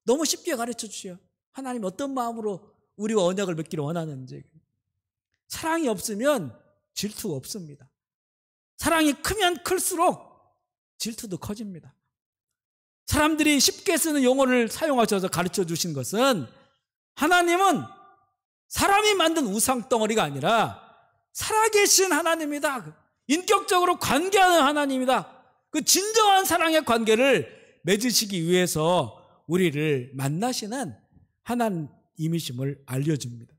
너무 쉽게 가르쳐 주셔요. 하나님 어떤 마음으로 우리와 언약을 맺기를 원하는지. 사랑이 없으면 질투가 없습니다. 사랑이 크면 클수록 질투도 커집니다. 사람들이 쉽게 쓰는 용어를 사용하셔서 가르쳐 주신 것은, 하나님은 사람이 만든 우상덩어리가 아니라 살아계신 하나님이다. 인격적으로 관계하는 하나님이다. 그 진정한 사랑의 관계를 맺으시기 위해서 우리를 만나시는 하나님이심을 알려줍니다.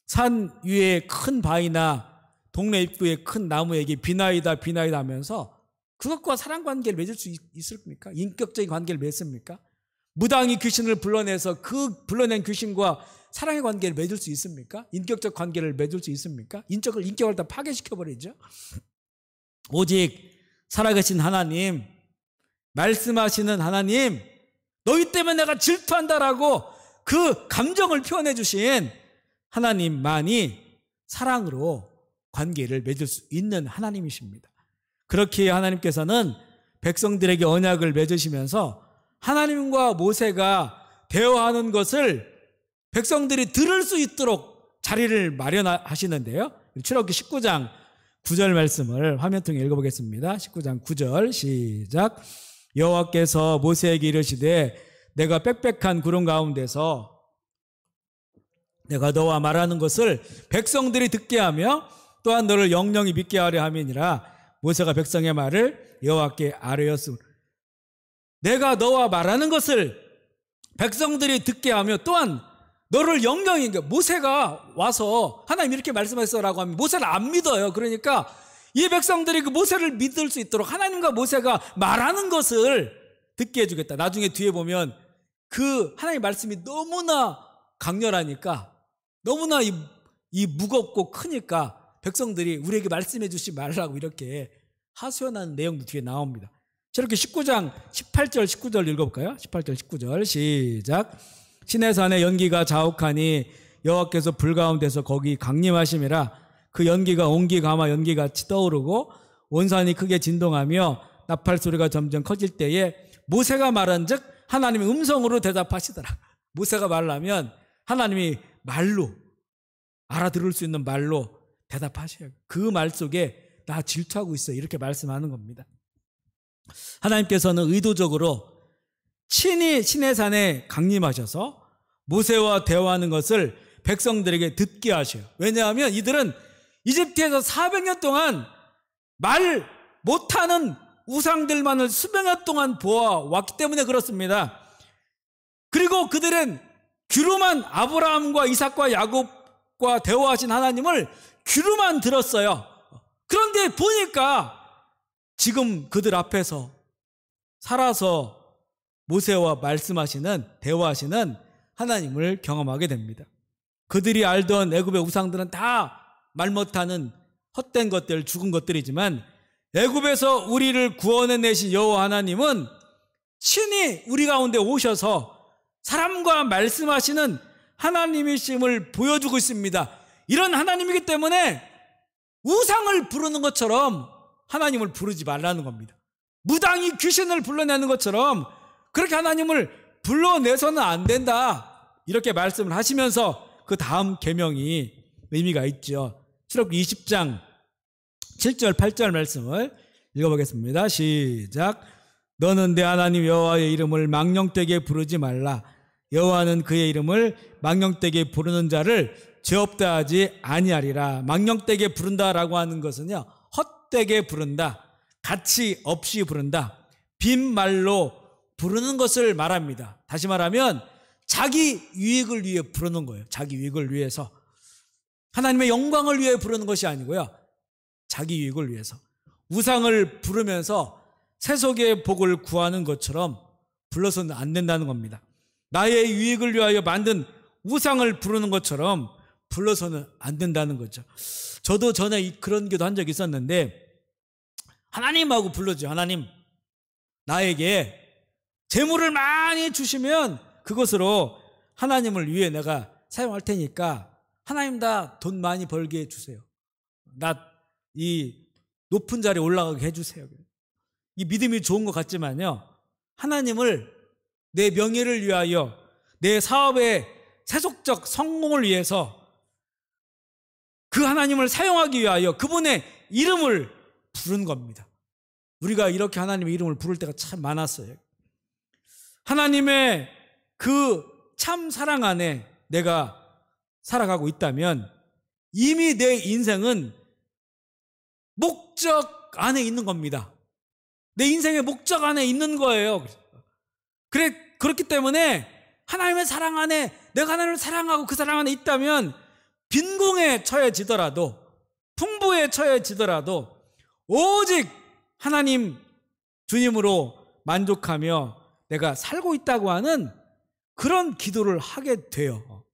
산 위에 큰 바위나 동네 입구에 큰 나무에게 비나이다 비나이다 하면서 그것과 사랑 관계를 맺을 수 있습니까? 인격적인 관계를 맺습니까? 무당이 귀신을 불러내서 그 불러낸 귀신과 사랑의 관계를 맺을 수 있습니까? 인격적 관계를 맺을 수 있습니까? 인격을 다 파괴시켜버리죠. 오직 살아계신 하나님, 말씀하시는 하나님, 너희 때문에 내가 질투한다라고 그 감정을 표현해 주신 하나님만이 사랑으로 관계를 맺을 수 있는 하나님이십니다. 그렇게 하나님께서는 백성들에게 언약을 맺으시면서 하나님과 모세가 대화하는 것을 백성들이 들을 수 있도록 자리를 마련하시는데요. 출애굽기 19장 9절 말씀을 화면 통해 읽어보겠습니다. 19장 9절 시작. 여호와께서 모세에게 이르시되 내가 빽빽한 구름 가운데서 내가 너와 말하는 것을 백성들이 듣게 하며 또한 너를 영영히 믿게 하려 함이니라. 모세가 백성의 말을 여호와께 아뢰었으므로 내가 너와 말하는 것을 백성들이 듣게 하며 또한 너를 영영히, 모세가 와서 하나님 이렇게 말씀하셨어라고 하면 모세를 안 믿어요. 그러니까 이 백성들이 그 모세를 믿을 수 있도록 하나님과 모세가 말하는 것을 듣게 해주겠다. 나중에 뒤에 보면 그 하나님의 말씀이 너무나 강렬하니까, 너무나 이 무겁고 크니까 백성들이 우리에게 말씀해 주지 말라고 이렇게 하소연하는 내용도 뒤에 나옵니다. 저렇게 19장 18절 19절 읽어볼까요? 18절 19절 시작. 시내산에 연기가 자욱하니 여호와께서 불 가운데서 거기 강림하심이라. 그 연기가 온기 가마 연기같이 떠오르고 온 산이 크게 진동하며 나팔 소리가 점점 커질 때에 모세가 말한즉 하나님이 음성으로 대답하시더라. 모세가 말하면 하나님이 말로, 알아들을 수 있는 말로 대답하셔요. 그 말 속에 나 질투하고 있어, 이렇게 말씀하는 겁니다. 하나님께서는 의도적으로 친히 시내산에 강림하셔서 모세와 대화하는 것을 백성들에게 듣게 하셔요. 왜냐하면 이들은 이집트에서 400년 동안 말 못하는 우상들만을 수백 년 동안 보아왔기 때문에 그렇습니다. 그리고 그들은 귀로만 아브라함과 이삭과 야곱과 대화하신 하나님을 귀로만 들었어요. 그런데 보니까 지금 그들 앞에서 살아서 모세와 말씀하시는, 대화하시는 하나님을 경험하게 됩니다. 그들이 알던 애굽의 우상들은 다 말 못하는 헛된 것들, 죽은 것들이지만 애굽에서 우리를 구원해내신 여호와 하나님은 친히 우리 가운데 오셔서 사람과 말씀하시는 하나님이심을 보여주고 있습니다. 이런 하나님이기 때문에 우상을 부르는 것처럼 하나님을 부르지 말라는 겁니다. 무당이 귀신을 불러내는 것처럼 그렇게 하나님을 불러내서는 안 된다, 이렇게 말씀을 하시면서 그 다음 계명이 의미가 있죠. 출애굽기 20장 7절 8절 말씀을 읽어보겠습니다. 시작. 너는 내 하나님 여호와의 이름을 망령되게 부르지 말라. 여호와는 그의 이름을 망령되게 부르는 자를 죄 없다 하지 아니하리라. 망령되게 부른다라고 하는 것은요, 헛되게 부른다, 가치 없이 부른다, 빈말로 부르는 것을 말합니다. 다시 말하면 자기 유익을 위해 부르는 거예요. 자기 유익을 위해서, 하나님의 영광을 위해 부르는 것이 아니고요, 자기 유익을 위해서. 우상을 부르면서 세속의 복을 구하는 것처럼 불러서는 안 된다는 겁니다. 나의 유익을 위하여 만든 우상을 부르는 것처럼 불러서는 안 된다는 거죠. 저도 전에 그런 기도 한 적이 있었는데, 하나님하고 불러죠. 하나님, 나에게 재물을 많이 주시면 그것으로 하나님을 위해 내가 사용할 테니까 하나님 다 돈 많이 벌게 해주세요. 나 이 높은 자리에 올라가게 해주세요. 이 믿음이 좋은 것 같지만요, 하나님을 내 명예를 위하여, 내 사업의 세속적 성공을 위해서 그 하나님을 사용하기 위하여 그분의 이름을 부른 겁니다. 우리가 이렇게 하나님의 이름을 부를 때가 참 많았어요. 하나님의 그 참 사랑 안에 내가 살아가고 있다면 이미 내 인생은 목적 안에 있는 겁니다. 내 인생의 목적 안에 있는 거예요. 그렇기 때문에 하나님의 사랑 안에, 내가 하나님을 사랑하고 그 사랑 안에 있다면 빈궁에 처해지더라도, 풍부에 처해지더라도 오직 하나님, 주님으로 만족하며 내가 살고 있다고 하는 그런 기도를 하게 돼요.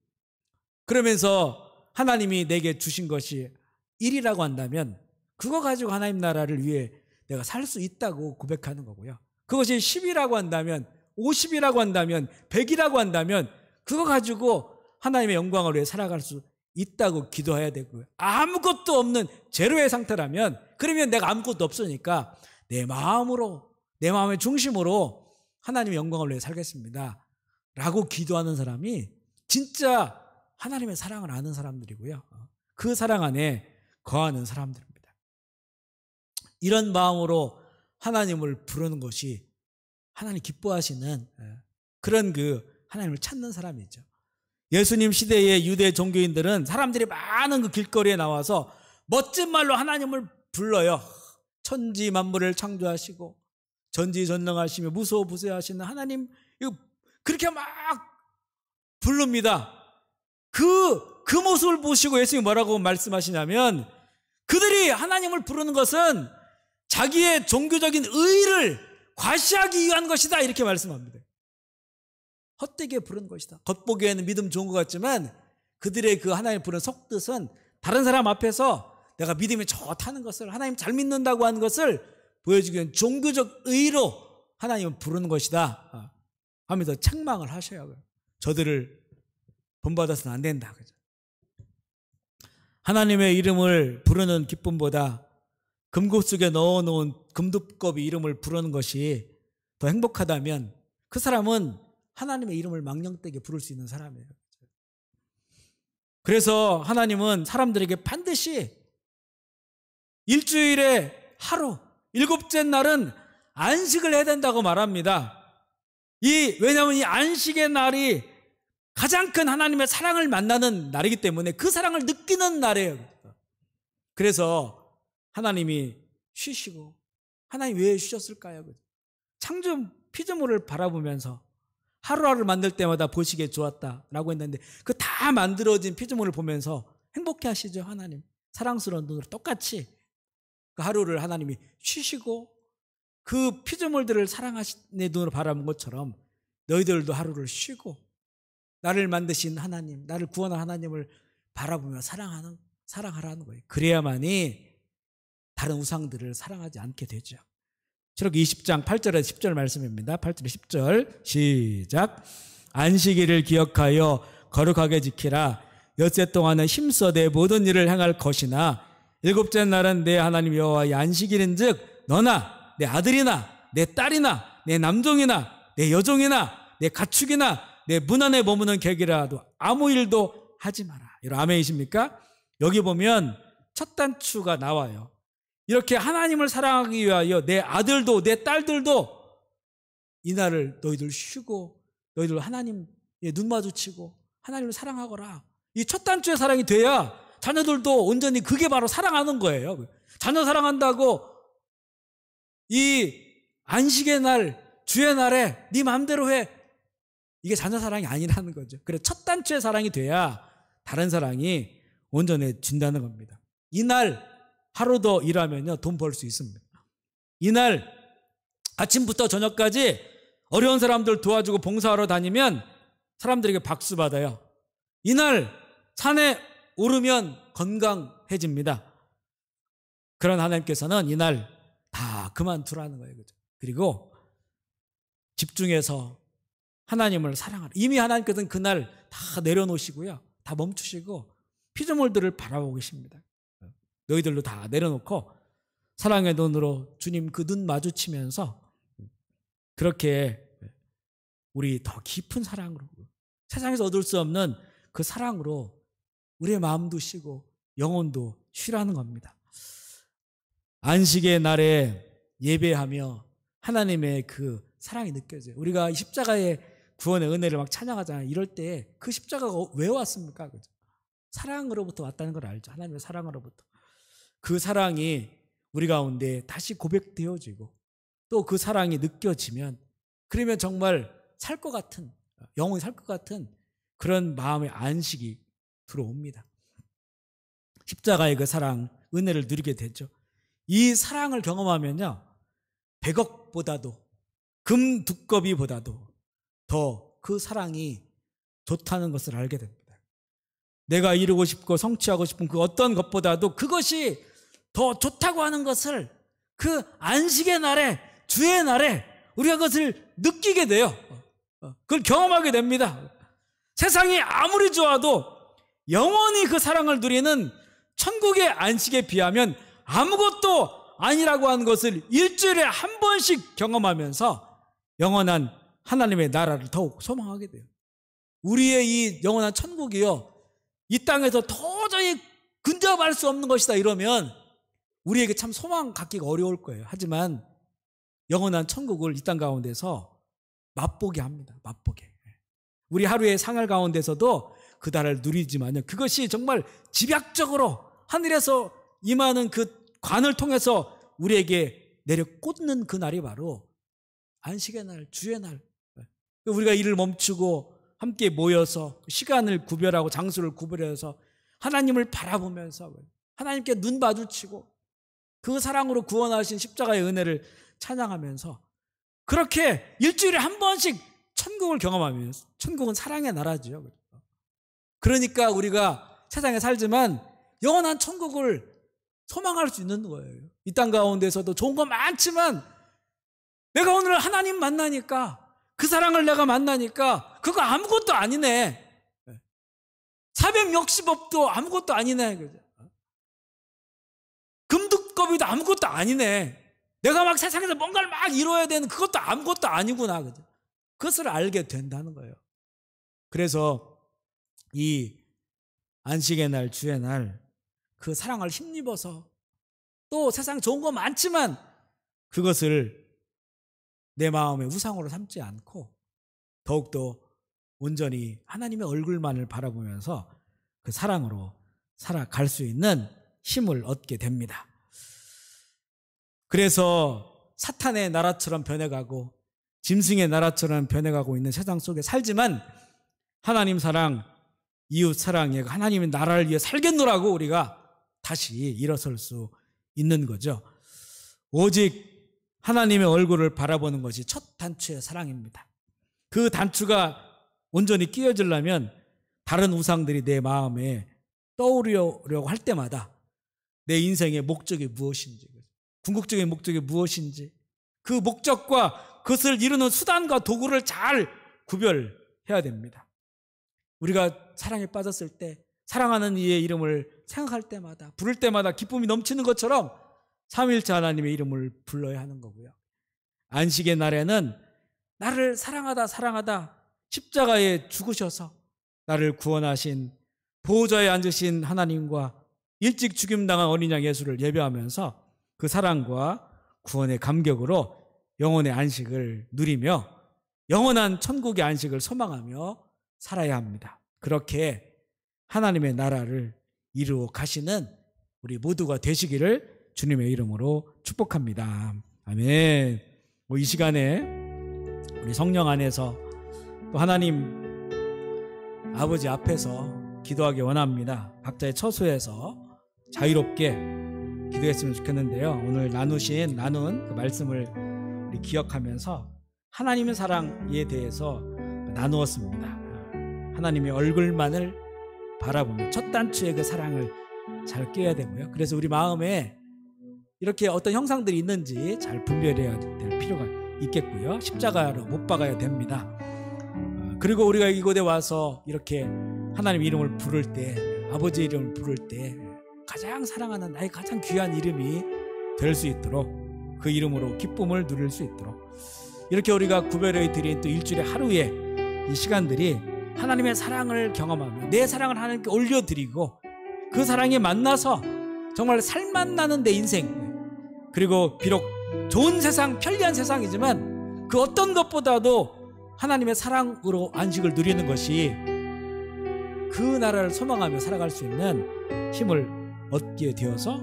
그러면서 하나님이 내게 주신 것이 1이라고 한다면 그거 가지고 하나님 나라를 위해 내가 살 수 있다고 고백하는 거고요. 그것이 10이라고 한다면, 50이라고 한다면, 100이라고 한다면 그거 가지고 하나님의 영광을 위해 살아갈 수 있다고 기도해야 되고요. 아무것도 없는 제로의 상태라면, 그러면 내가 아무것도 없으니까 내 마음으로, 내 마음의 중심으로 하나님의 영광을 위해 살겠습니다 라고 기도하는 사람이 진짜 하나님의 사랑을 아는 사람들이고요. 그 사랑 안에 거하는 사람들입니다. 이런 마음으로 하나님을 부르는 것이 하나님 기뻐하시는 그런 하나님을 찾는 사람이죠. 예수님 시대의 유대 종교인들은 사람들이 많은 그 길거리에 나와서 멋진 말로 하나님을 불러요. 천지 만물을 창조하시고 전지전능하시며 무소부재하시는 하나님, 그렇게 막 부릅니다. 그 모습을 보시고 예수님이 뭐라고 말씀하시냐면, 그들이 하나님을 부르는 것은 자기의 종교적인 의의를 과시하기 위한 것이다, 이렇게 말씀합니다. 헛되게 부르는 것이다. 겉보기에는 믿음 좋은 것 같지만 그들의 그 하나님 부르는 속뜻은 다른 사람 앞에서 내가 믿음이 좋다는 것을, 하나님 잘 믿는다고 하는 것을 보여주기 위한 종교적 의의로 하나님을 부르는 것이다 하면서 책망을 하셔요. 저들을 본받아서는 안 된다. 그죠? 하나님의 이름을 부르는 기쁨보다 금고 속에 넣어놓은 금두껍이 이름을 부르는 것이 더 행복하다면 그 사람은 하나님의 이름을 망령되게 부를 수 있는 사람이에요. 그래서 하나님은 사람들에게 반드시 일주일에 하루, 7째 날은 안식을 해야 된다고 말합니다. 왜냐하면 이 안식의 날이 가장 큰 하나님의 사랑을 만나는 날이기 때문에 그 사랑을 느끼는 날이에요. 그래서 하나님이 쉬시고, 하나님 왜 쉬셨을까요? 창조 피조물을 바라보면서 하루하루 만들 때마다 보시기에 좋았다라고 했는데, 그 다 만들어진 피조물을 보면서 행복해 하시죠. 하나님 사랑스러운 눈으로 똑같이 그 하루를 하나님이 쉬시고 그 피조물들을 사랑하시는 눈으로 바라본 것처럼 너희들도 하루를 쉬고 나를 만드신 하나님, 나를 구원한 하나님을 바라보며 사랑하라는 거예요. 그래야만이 다른 우상들을 사랑하지 않게 되죠. 출애굽기 20장 8절에서 10절 말씀입니다. 8절 10절 시작. 안식일을 기억하여 거룩하게 지키라. 엿새 동안은 힘써 내 모든 일을 행할 것이나 7째 날은 내 하나님 여호와의 안식일인즉 너나 내 아들이나 내 딸이나 내 남종이나 내 여종이나 내 가축이나 내 문 안에 머무는 객이라도 아무 일도 하지 마라. 여러분 아멘이십니까? 여기 보면 첫 단추가 나와요. 이렇게 하나님을 사랑하기 위하여 내 아들도 내 딸들도 이날을 너희들 쉬고 너희들 하나님의 눈 마주치고 하나님을 사랑하거라. 이 첫 단추의 사랑이 돼야 자녀들도 온전히 그게 바로 사랑하는 거예요. 자녀 사랑한다고 이 안식의 날, 주의 날에 네 마음대로 해, 이게 자녀 사랑이 아니라는 거죠. 그래 첫 단추의 사랑이 돼야 다른 사랑이 온전해진다는 겁니다. 이날 하루 더 일하면요 돈 벌 수 있습니다. 이날 아침부터 저녁까지 어려운 사람들 도와주고 봉사하러 다니면 사람들에게 박수 받아요. 이날 산에 오르면 건강해집니다. 그런 하나님께서는 이날 다 그만두라는 거예요. 그죠? 그리고 집중해서 하나님을 사랑하라. 이미 하나님께서는 그날 다 내려놓으시고요, 다 멈추시고 피조물들을 바라보고 계십니다. 너희들도 다 내려놓고 사랑의 눈으로 주님 그 눈 마주치면서 그렇게 우리 더 깊은 사랑으로, 세상에서 얻을 수 없는 그 사랑으로 우리의 마음도 쉬고 영혼도 쉬라는 겁니다. 안식의 날에 예배하며 하나님의 그 사랑이 느껴져요. 우리가 십자가의 구원의 은혜를 막 찬양하잖아요. 이럴 때 그 십자가가 왜 왔습니까? 그죠? 사랑으로부터 왔다는 걸 알죠. 하나님의 사랑으로부터. 그 사랑이 우리 가운데 다시 고백되어지고 또 그 사랑이 느껴지면, 그러면 정말 살 것 같은, 영혼이 살 것 같은 그런 마음의 안식이 들어옵니다. 십자가의 그 사랑, 은혜를 누리게 되죠. 이 사랑을 경험하면요 100억보다도 금 두꺼비보다도 더 그 사랑이 좋다는 것을 알게 됩니다. 내가 이루고 싶고 성취하고 싶은 그 어떤 것보다도 그것이 더 좋다고 하는 것을 그 안식의 날에, 주의 날에 우리가 그것을 느끼게 돼요. 그걸 경험하게 됩니다. 세상이 아무리 좋아도 영원히 그 사랑을 누리는 천국의 안식에 비하면 아무것도 아니라고 하는 것을 일주일에 한 번씩 경험하면서 영원한 하나님의 나라를 더욱 소망하게 돼요. 우리의 이 영원한 천국이요 이 땅에서 도저히 근접할 수 없는 것이다 이러면 우리에게 참 소망 갖기가 어려울 거예요. 하지만 영원한 천국을 이 땅 가운데서 맛보게 합니다. 맛보게. 우리 하루의 생활 가운데서도 그 달을 누리지만요, 그것이 정말 집약적으로 하늘에서 임하는 그 관을 통해서 우리에게 내려 꽂는 그 날이 바로 안식의 날, 주의 날. 우리가 일을 멈추고 함께 모여서 시간을 구별하고 장소를 구별해서 하나님을 바라보면서 하나님께 눈 마주치고 그 사랑으로 구원하신 십자가의 은혜를 찬양하면서 그렇게 일주일에 한 번씩 천국을 경험하면서, 천국은 사랑의 나라죠. 그러니까 우리가 세상에 살지만 영원한 천국을 소망할 수 있는 거예요. 이 땅 가운데서도 좋은 거 많지만 내가 오늘 하나님 만나니까, 그 사랑을 내가 만나니까 그거 아무것도 아니네. 460업도 아무것도 아니네. 그죠? 금두껍이도 아무것도 아니네. 내가 막 세상에서 뭔가를 막 이루어야 되는 그것도 아무것도 아니구나. 그죠? 그것을 알게 된다는 거예요. 그래서 이 안식의 날, 주의 날, 그 사랑을 힘입어서 또 세상 좋은 거 많지만 그것을 내 마음의 우상으로 삼지 않고 더욱더 온전히 하나님의 얼굴만을 바라보면서 그 사랑으로 살아갈 수 있는 힘을 얻게 됩니다. 그래서 사탄의 나라처럼 변해가고 짐승의 나라처럼 변해가고 있는 세상 속에 살지만 하나님 사랑, 이웃 사랑에 하나님의 나라를 위해 살겠노라고 우리가 다시 일어설 수 있는 거죠. 오직 하나님의 얼굴을 바라보는 것이 첫 단추의 사랑입니다. 그 단추가 온전히 끼워지려면 다른 우상들이 내 마음에 떠오르려고 할 때마다 내 인생의 목적이 무엇인지, 궁극적인 목적이 무엇인지, 그 목적과 그것을 이루는 수단과 도구를 잘 구별해야 됩니다. 우리가 사랑에 빠졌을 때 사랑하는 이의 이름을 생각할 때마다, 부를 때마다 기쁨이 넘치는 것처럼 삼위일체 하나님의 이름을 불러야 하는 거고요. 안식의 날에는 나를 사랑하다 십자가에 죽으셔서 나를 구원하신 보호자에 앉으신 하나님과 일찍 죽임당한 어린 양 예수를 예배하면서 그 사랑과 구원의 감격으로 영혼의 안식을 누리며 영원한 천국의 안식을 소망하며 살아야 합니다. 그렇게 하나님의 나라를 이루어 가시는 우리 모두가 되시기를 주님의 이름으로 축복합니다. 아멘. 이 시간에 우리 성령 안에서 또 하나님 아버지 앞에서 기도하기 원합니다. 각자의 처소에서 자유롭게 기도했으면 좋겠는데요. 오늘 나눈 그 말씀을 우리 기억하면서 하나님의 사랑에 대해서 나누었습니다. 하나님의 얼굴만을 바라보며 첫 단추의 그 사랑을 잘 껴야 되고요. 그래서 우리 마음에 이렇게 어떤 형상들이 있는지 잘 분별해야 될 필요가 있겠고요. 십자가로 못 박아야 됩니다. 그리고 우리가 이곳에 와서 이렇게 하나님 이름을 부를 때, 아버지 이름을 부를 때 가장 사랑하는 나의 가장 귀한 이름이 될 수 있도록, 그 이름으로 기쁨을 누릴 수 있도록 이렇게 우리가 구별해 드린 또 일주일에 하루의 이 시간들이 하나님의 사랑을 경험하며 내 사랑을 하나님께 올려드리고 그 사랑에 만나서 정말 살맛나는 내 인생, 그리고 비록 좋은 세상, 편리한 세상이지만 그 어떤 것보다도 하나님의 사랑으로 안식을 누리는 것이 그 나라를 소망하며 살아갈 수 있는 힘을 얻게 되어서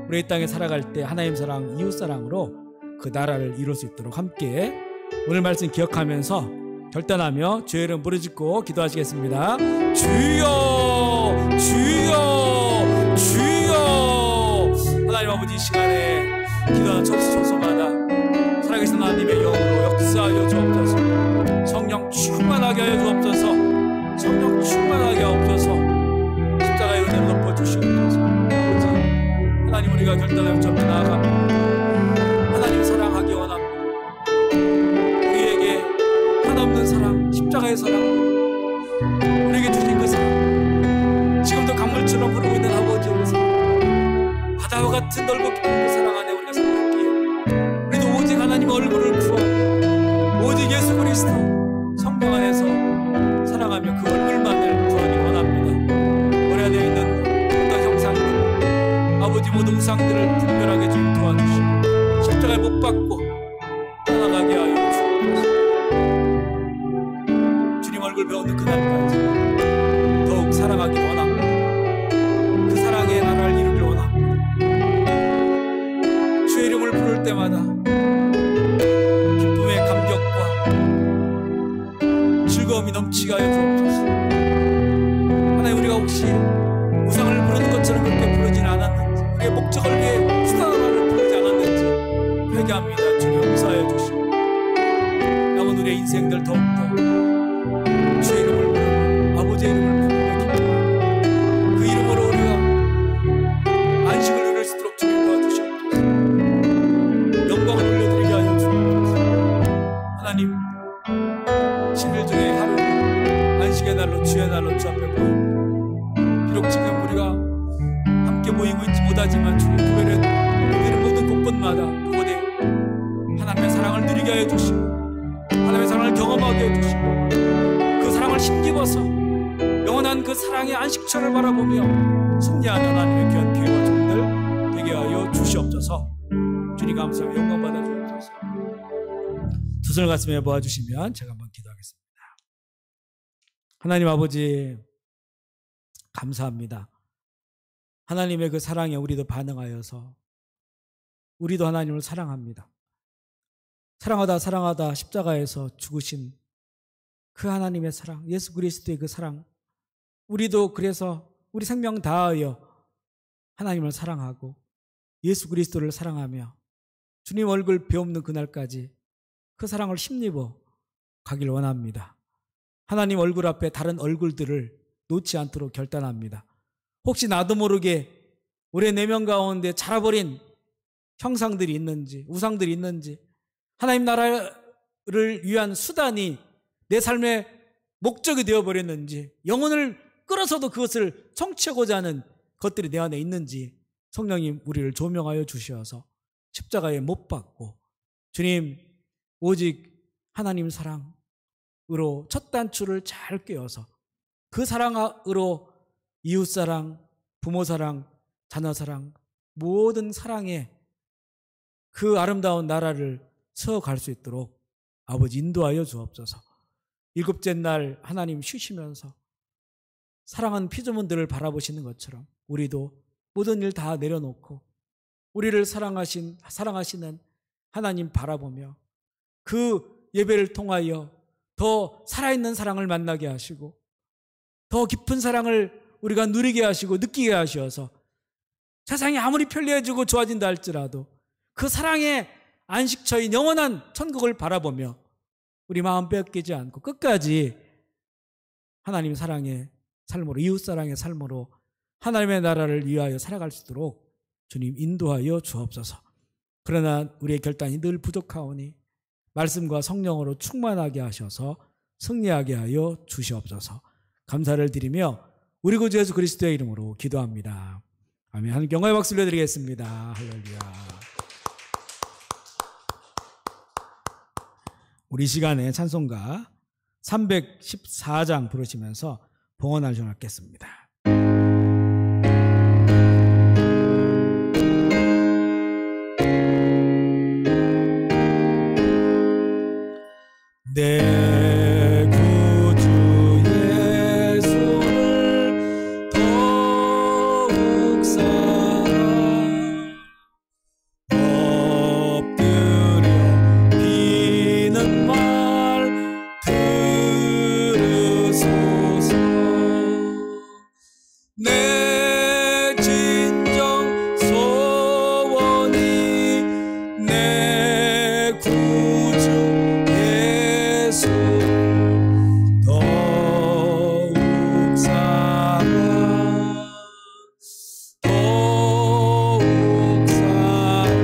우리 이 땅에 살아갈 때 하나님 사랑, 이웃 사랑으로 그 나라를 이룰 수 있도록 함께 오늘 말씀 기억하면서 결단하며 주의 이름 부르짖고 기도하시겠습니다. 주여, 주여, 주여. 하나님 아버지, 이 시간에 기도하는 처소마다 살아계신 하나님의 영으로 역사하여 주옵소서. 성령 충만하게 하여 주옵소서. 성령 충만하게 하옵소서. 십자가의 은혜를 덮어주시옵소서. 아버지, 하나님 우리가 결단하여 점에 나아갑니다. 하나님 사랑하기 원합니다. 우리에게 한없는 사랑, 십자가의 사랑, 우리에게 주신 그 사랑, 지금도 강물처럼 흐르고 있는 아버지의 사랑, 바다와 같은 넓고 깊은 그 사랑 안에 우리가 살았기에 우리도 오직 하나님 얼굴을 구하고 오직 예수 그리스도 성령 안에서 사랑하며 그 얼굴만을 구하기 원합니다. 생들 더욱더 주의 이름을 부르고 아버지의 이름을 부르며 기뻐하고 그 이름으로 우리가 안식을 누릴 수 있도록 주님 도와주시옵소서. 영광을 올려드리게 하여 주옵소서. 하나님, 10일 중에 하루 안식의 날로 주의 날로 주 앞에 모입니다. 비록 지금 우리가 함께 모이고 있지 못하지만 주님 교회는 우리는 모든 곳곳마다 그곳에 하나님의 사랑을 누리게 하여 주시고 하나님의 사랑을 경험하게 해 주시고 그 사랑을 힘입어서 영원한 그 사랑의 안식처를 바라보며 승리하는 하나님의 귀한 교회와 종들 되게 하여 주시옵소서. 주님 감사하며 영광 받아 주옵소서. 두 손을 가슴에 모아주시면 제가 한번 기도하겠습니다. 하나님 아버지, 감사합니다. 하나님의 그 사랑에 우리도 반응하여서 우리도 하나님을 사랑합니다. 사랑하다 십자가에서 죽으신 그 하나님의 사랑, 예수 그리스도의 그 사랑, 우리도 그래서 우리 생명 다하여 하나님을 사랑하고 예수 그리스도를 사랑하며 주님 얼굴 배없는 그날까지 그 사랑을 힘입어 가길 원합니다. 하나님 얼굴 앞에 다른 얼굴들을 놓지 않도록 결단합니다. 혹시 나도 모르게 우리 내면 가운데 자라버린 형상들이 있는지, 우상들이 있는지, 하나님 나라를 위한 수단이 내 삶의 목적이 되어버렸는지, 영혼을 끌어서도 그것을 성취하고자 하는 것들이 내 안에 있는지 성령님 우리를 조명하여 주셔서 십자가에 못 박고 주님 오직 하나님 사랑으로 첫 단추를 잘 꿰어서 그 사랑으로 이웃사랑, 부모사랑, 자녀사랑, 모든 사랑에 그 아름다운 나라를 세워갈 수 있도록 아버지 인도하여 주옵소서. 일곱째 날 하나님 쉬시면서 사랑하는 피조물들을 바라보시는 것처럼 우리도 모든 일 다 내려놓고 우리를 사랑하시는 하나님 바라보며 그 예배를 통하여 더 살아있는 사랑을 만나게 하시고 더 깊은 사랑을 우리가 누리게 하시고 느끼게 하셔서 세상이 아무리 편리해지고 좋아진다 할지라도 그 사랑의 안식처인 영원한 천국을 바라보며 우리 마음 뺏기지 않고 끝까지 하나님의 사랑의 삶으로, 이웃사랑의 삶으로 하나님의 나라를 위하여 살아갈 수 있도록 주님 인도하여 주옵소서. 그러나 우리의 결단이 늘 부족하오니 말씀과 성령으로 충만하게 하셔서 승리하게 하여 주시옵소서. 감사를 드리며 우리 구주 예수 그리스도의 이름으로 기도합니다. 아멘. 하나님 영광의 박수 올려드리겠습니다. 할렐루야. 우리 시간에 찬송가 314장 부르시면서 봉헌을 전하겠습니다. 내 구주 예수를 더욱 사랑 엎드려 비는 말 들으소서. 내 진정 소원이 내 구주 예수 더욱 사랑 더욱 사랑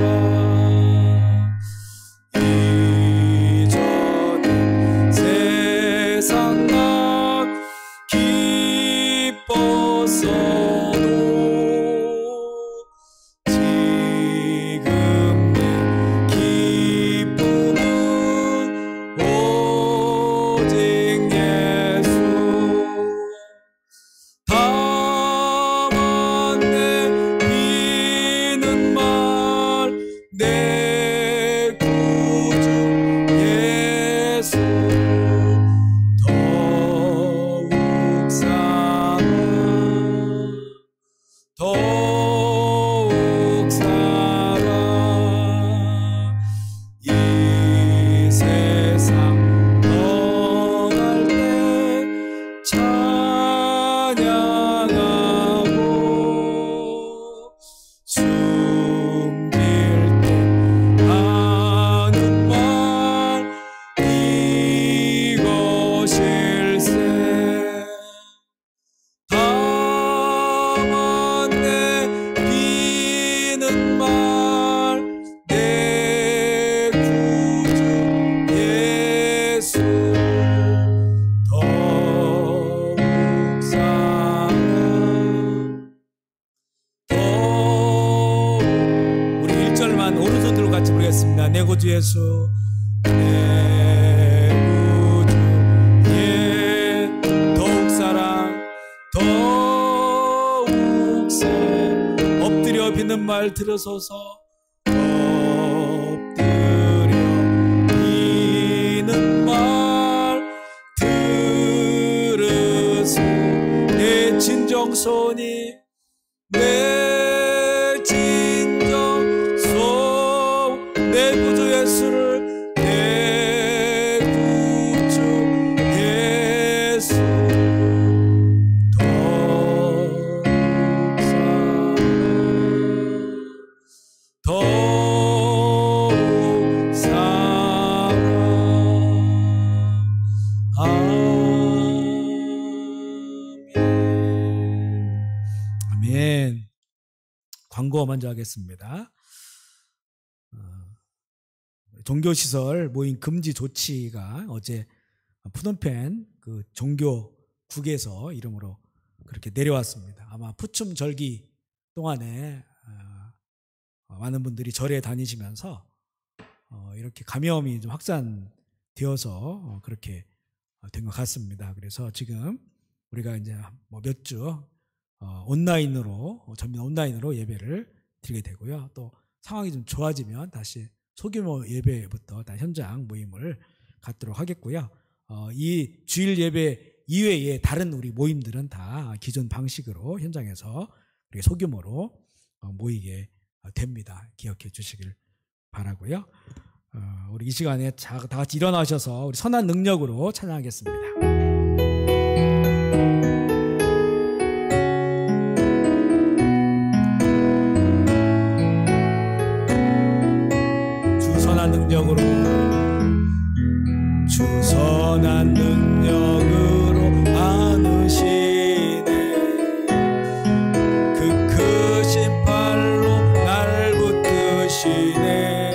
이전에 세상 막 기뻤어도 지금 내 기쁨은 오직 예수. 다만 내 비는 말 내 구주 예수 더욱 사랑 더욱 사랑 이 세상 떠날 때 찬양 찬양하겠습니다. 내 구주 예수, 내 구주 예, 더욱 사랑 더욱 세. 엎드려 비는 말 들으소서. 엎드려 비는 말 들으소. 내 진정손이 내 진정손 내 구주 예수를 내 구주 예수 더욱 사랑 아멘. 광고 먼저 하겠습니다. 종교시설 모임 금지 조치가 어제 푸놈펜 그 종교국에서 이름으로 그렇게 내려왔습니다. 아마 푸춤 절기 동안에 많은 분들이 절에 다니시면서 이렇게 감염이 좀 확산되어서 그렇게 된 것 같습니다. 그래서 지금 우리가 이제 몇 주 온라인으로 전면 온라인으로 예배를 드리게 되고요. 또 상황이 좀 좋아지면 다시 소규모 예배부터 다 현장 모임을 갖도록 하겠고요. 이 주일 예배 이외에 다른 우리 모임들은 다 기존 방식으로 현장에서 소규모로 모이게 됩니다. 기억해 주시길 바라고요. 우리 이 시간에 다 같이 일어나셔서 우리 선한 능력으로 찬양하겠습니다. 능력으로 주 선한 능력으로 안으시네. 그 크신 팔로 날 붙드시네.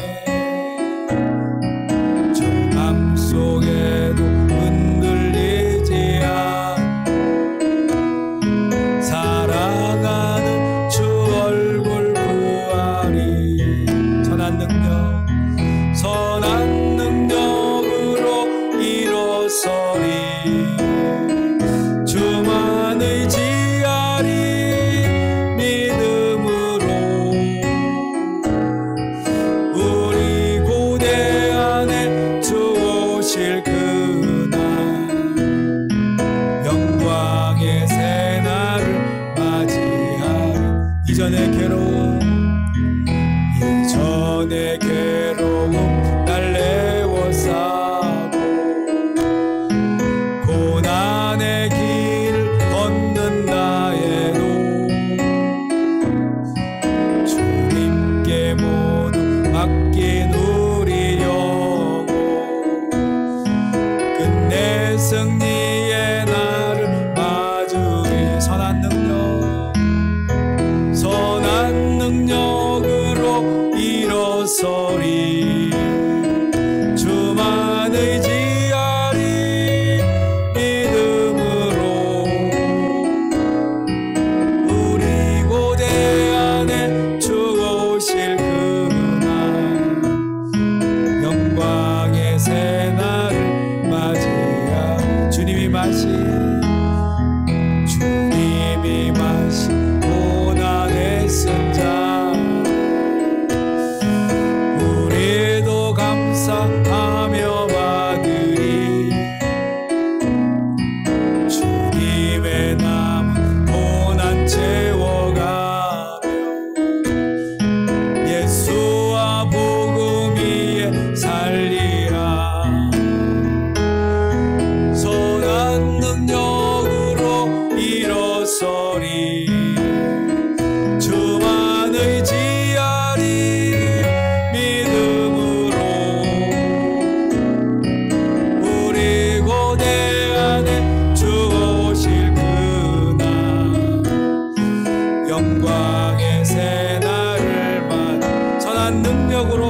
절망 속에도 흔들리지 않고 사랑하는 주 얼굴 구하리. 선한 능력 선한 능력으로 일어서리. 주만 의지하리. 믿음으로 우리 고대 안에 주 오실 그날 영광의 새날을 맞이하리. 이전의 괴로움 날 내워싸고 고난의 길을 걷는 나에도 주님께 모두 맡긴 우리 영혼 끝내 승리의 날을 맞으리. 선한 능력으로 일어서리. 주만 의지하리. 믿음으로 우리 고대 안에 주 오실 그날 영광의 새날을 맞이하리. 주님이 마신 고난의 쓴 자 우리도 감사하며 받으리. 주님의 남은 고난 채워가며 예수와 복음 위에 살리라. 선한 능력으로 일어서리. 주만 의지하리. 영광의 새날을 맞아. 선한 능력으로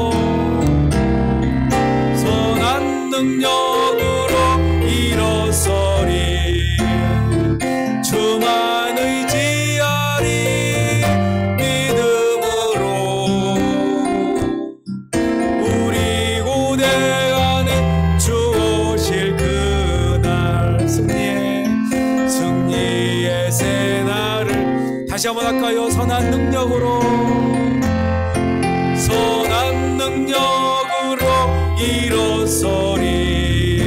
일어서리. 주만 의지하리. 믿음으로 승리의 새날을 다시 한번 할까요? 선한 능력으로 일어서리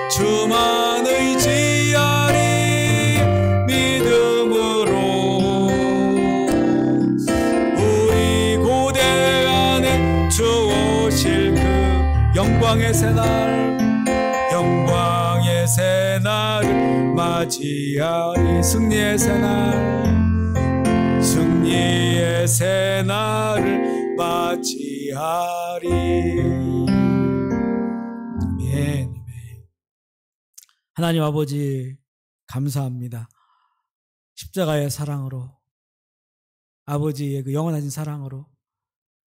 주만 의지하리 믿음으로 우리 고대 안에 주 오실 그 영광의 새날을 맞이하리 승리의 새날을 맞이하리. 아멘. 하나님 아버지 감사합니다. 십자가의 사랑으로, 아버지의 그 영원하신 사랑으로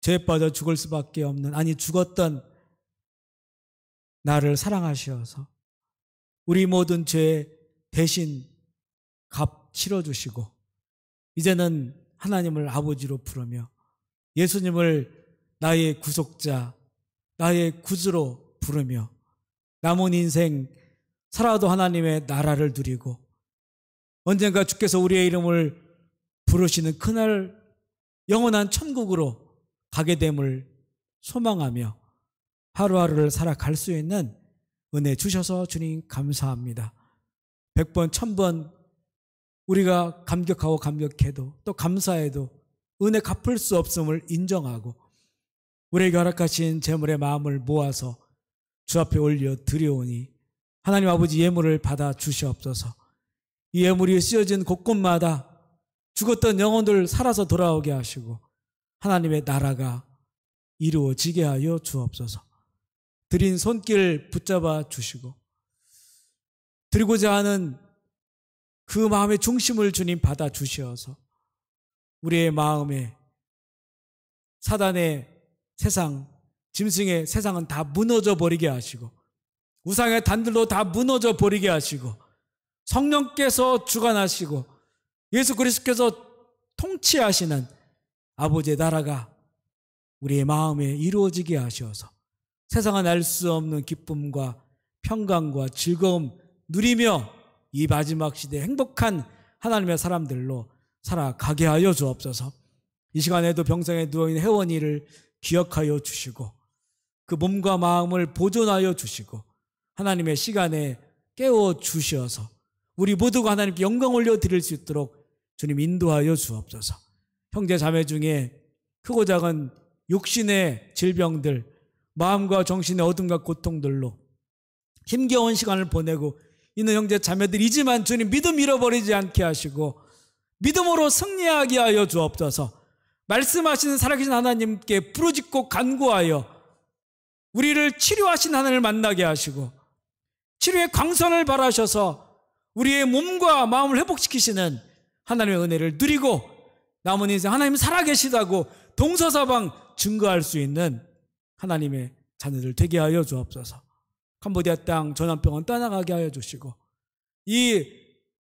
죄에 빠져 죽을 수밖에 없는, 아니 죽었던 나를 사랑하시어서 우리 모든 죄 대신 값 치러주시고 이제는 하나님을 아버지로 부르며 예수님을 나의 구속자, 나의 구주로 부르며 남은 인생 살아도 하나님의 나라를 누리고 언젠가 주께서 우리의 이름을 부르시는 그날 영원한 천국으로 가게 됨을 소망하며 하루하루를 살아갈 수 있는 은혜 주셔서 주님 감사합니다. 100번 1000번 우리가 감격하고 감격해도 또 감사해도 은혜 갚을 수 없음을 인정하고 우리에게 허락하신 제물의 마음을 모아서 주 앞에 올려 드려오니 하나님 아버지 예물을 받아 주시옵소서. 이 예물이 쓰여진 곳곳마다 죽었던 영혼들 살아서 돌아오게 하시고 하나님의 나라가 이루어지게 하여 주옵소서. 드린 손길 붙잡아 주시고 드리고자 하는 그 마음의 중심을 주님 받아 주시어서 우리의 마음에 사단의 세상, 짐승의 세상은 다 무너져 버리게 하시고 우상의 단들도 다 무너져 버리게 하시고 성령께서 주관하시고 예수 그리스도께서 통치하시는 아버지의 나라가 우리의 마음에 이루어지게 하셔서 세상은 알 수 없는 기쁨과 평강과 즐거움 누리며 이 마지막 시대에 행복한 하나님의 사람들로 살아가게 하여 주옵소서. 이 시간에도 병상에 누워있는 혜원이를 기억하여 주시고 그 몸과 마음을 보존하여 주시고 하나님의 시간에 깨워 주셔서 우리 모두가 하나님께 영광 올려드릴 수 있도록 주님 인도하여 주옵소서. 형제 자매 중에 크고 작은 육신의 질병들, 마음과 정신의 어둠과 고통들로 힘겨운 시간을 보내고 있는 형제 자매들이지만 주님 믿음 잃어버리지 않게 하시고 믿음으로 승리하게 하여 주옵소서. 말씀하시는 살아계신 하나님께 부르짖고 간구하여 우리를 치료하신 하나님을 만나게 하시고 치료의 광선을 발하셔서 우리의 몸과 마음을 회복시키시는 하나님의 은혜를 누리고 남은 인생 하나님 살아계시다고 동서사방 증거할 수 있는 하나님의 자녀들 되게 하여 주옵소서. 캄보디아 땅 전염병은 떠나가게 하여 주시고 이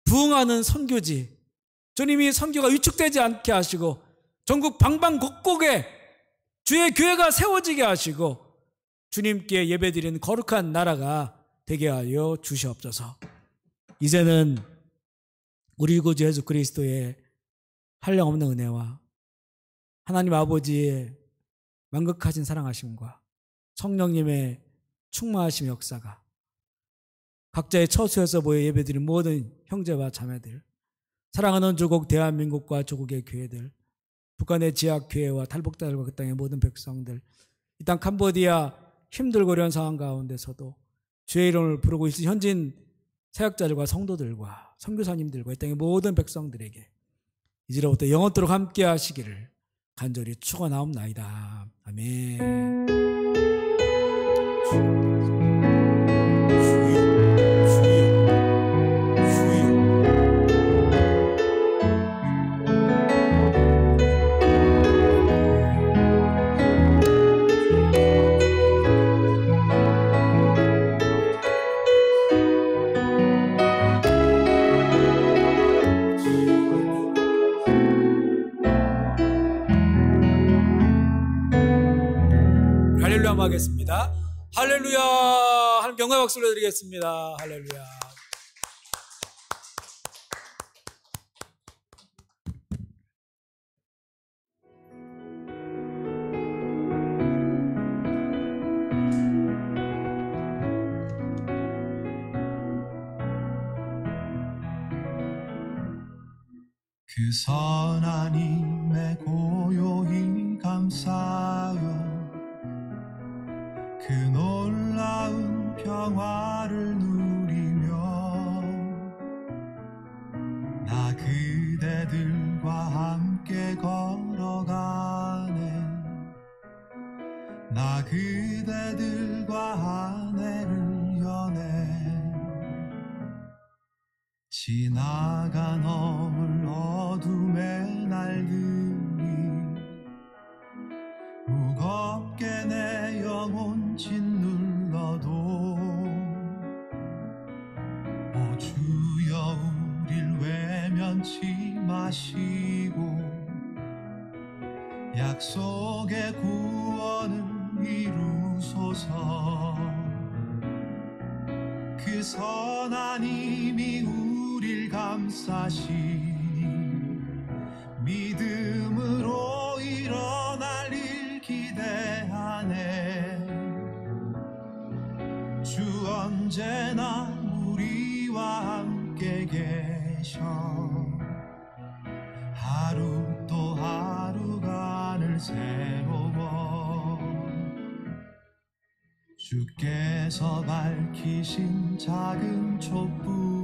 부흥하는 선교지 주님이 선교가 위축되지 않게 하시고 전국 방방곡곡에 주의 교회가 세워지게 하시고 주님께 예배드리는 거룩한 나라가 되게 하여 주시옵소서. 이제는 우리 구주 예수 그리스도의 한량없는 은혜와 하나님 아버지의 만극하신 사랑하심과 성령님의 충만하심 역사가 각자의 처소에서 모여 예배드린 모든 형제와 자매들, 사랑하는 조국 대한민국과 조국의 교회들, 북한의 지역교회와 탈북자들과 그 땅의 모든 백성들, 이 땅 캄보디아 힘들고 어려운 상황 가운데서도 주의 이름을 부르고 있는 현진 사역자들과 성도들과 선교사님들과 이 땅의 모든 백성들에게 이제로부터 영원토록 함께 하시기를 간절히 축원하옵나이다. 아멘. 할렐루야 하겠습니다. 할렐루야. 하나님 영광의 박수를 드리겠습니다. 할렐루야. 그 선하님의 고요히 감사하여 그 놀라운 평화를 누리며 나 그대들과 함께 걸어가네. 나 그대들과 아내를 여네. 지나가 넘을 어둠의 날들이 무겁게 내 영혼 짓눌러도 오 주여 우릴 외면치 마시고 약속의 구원을 이루소서. 그 선한 힘이 우릴 감싸시니 믿음으로 일어날 일 기대하네. 주 언제나 우리와 함께 계셔. 하루 또 하루가 늘 새로워. 주께서 밝히신 작은 촛불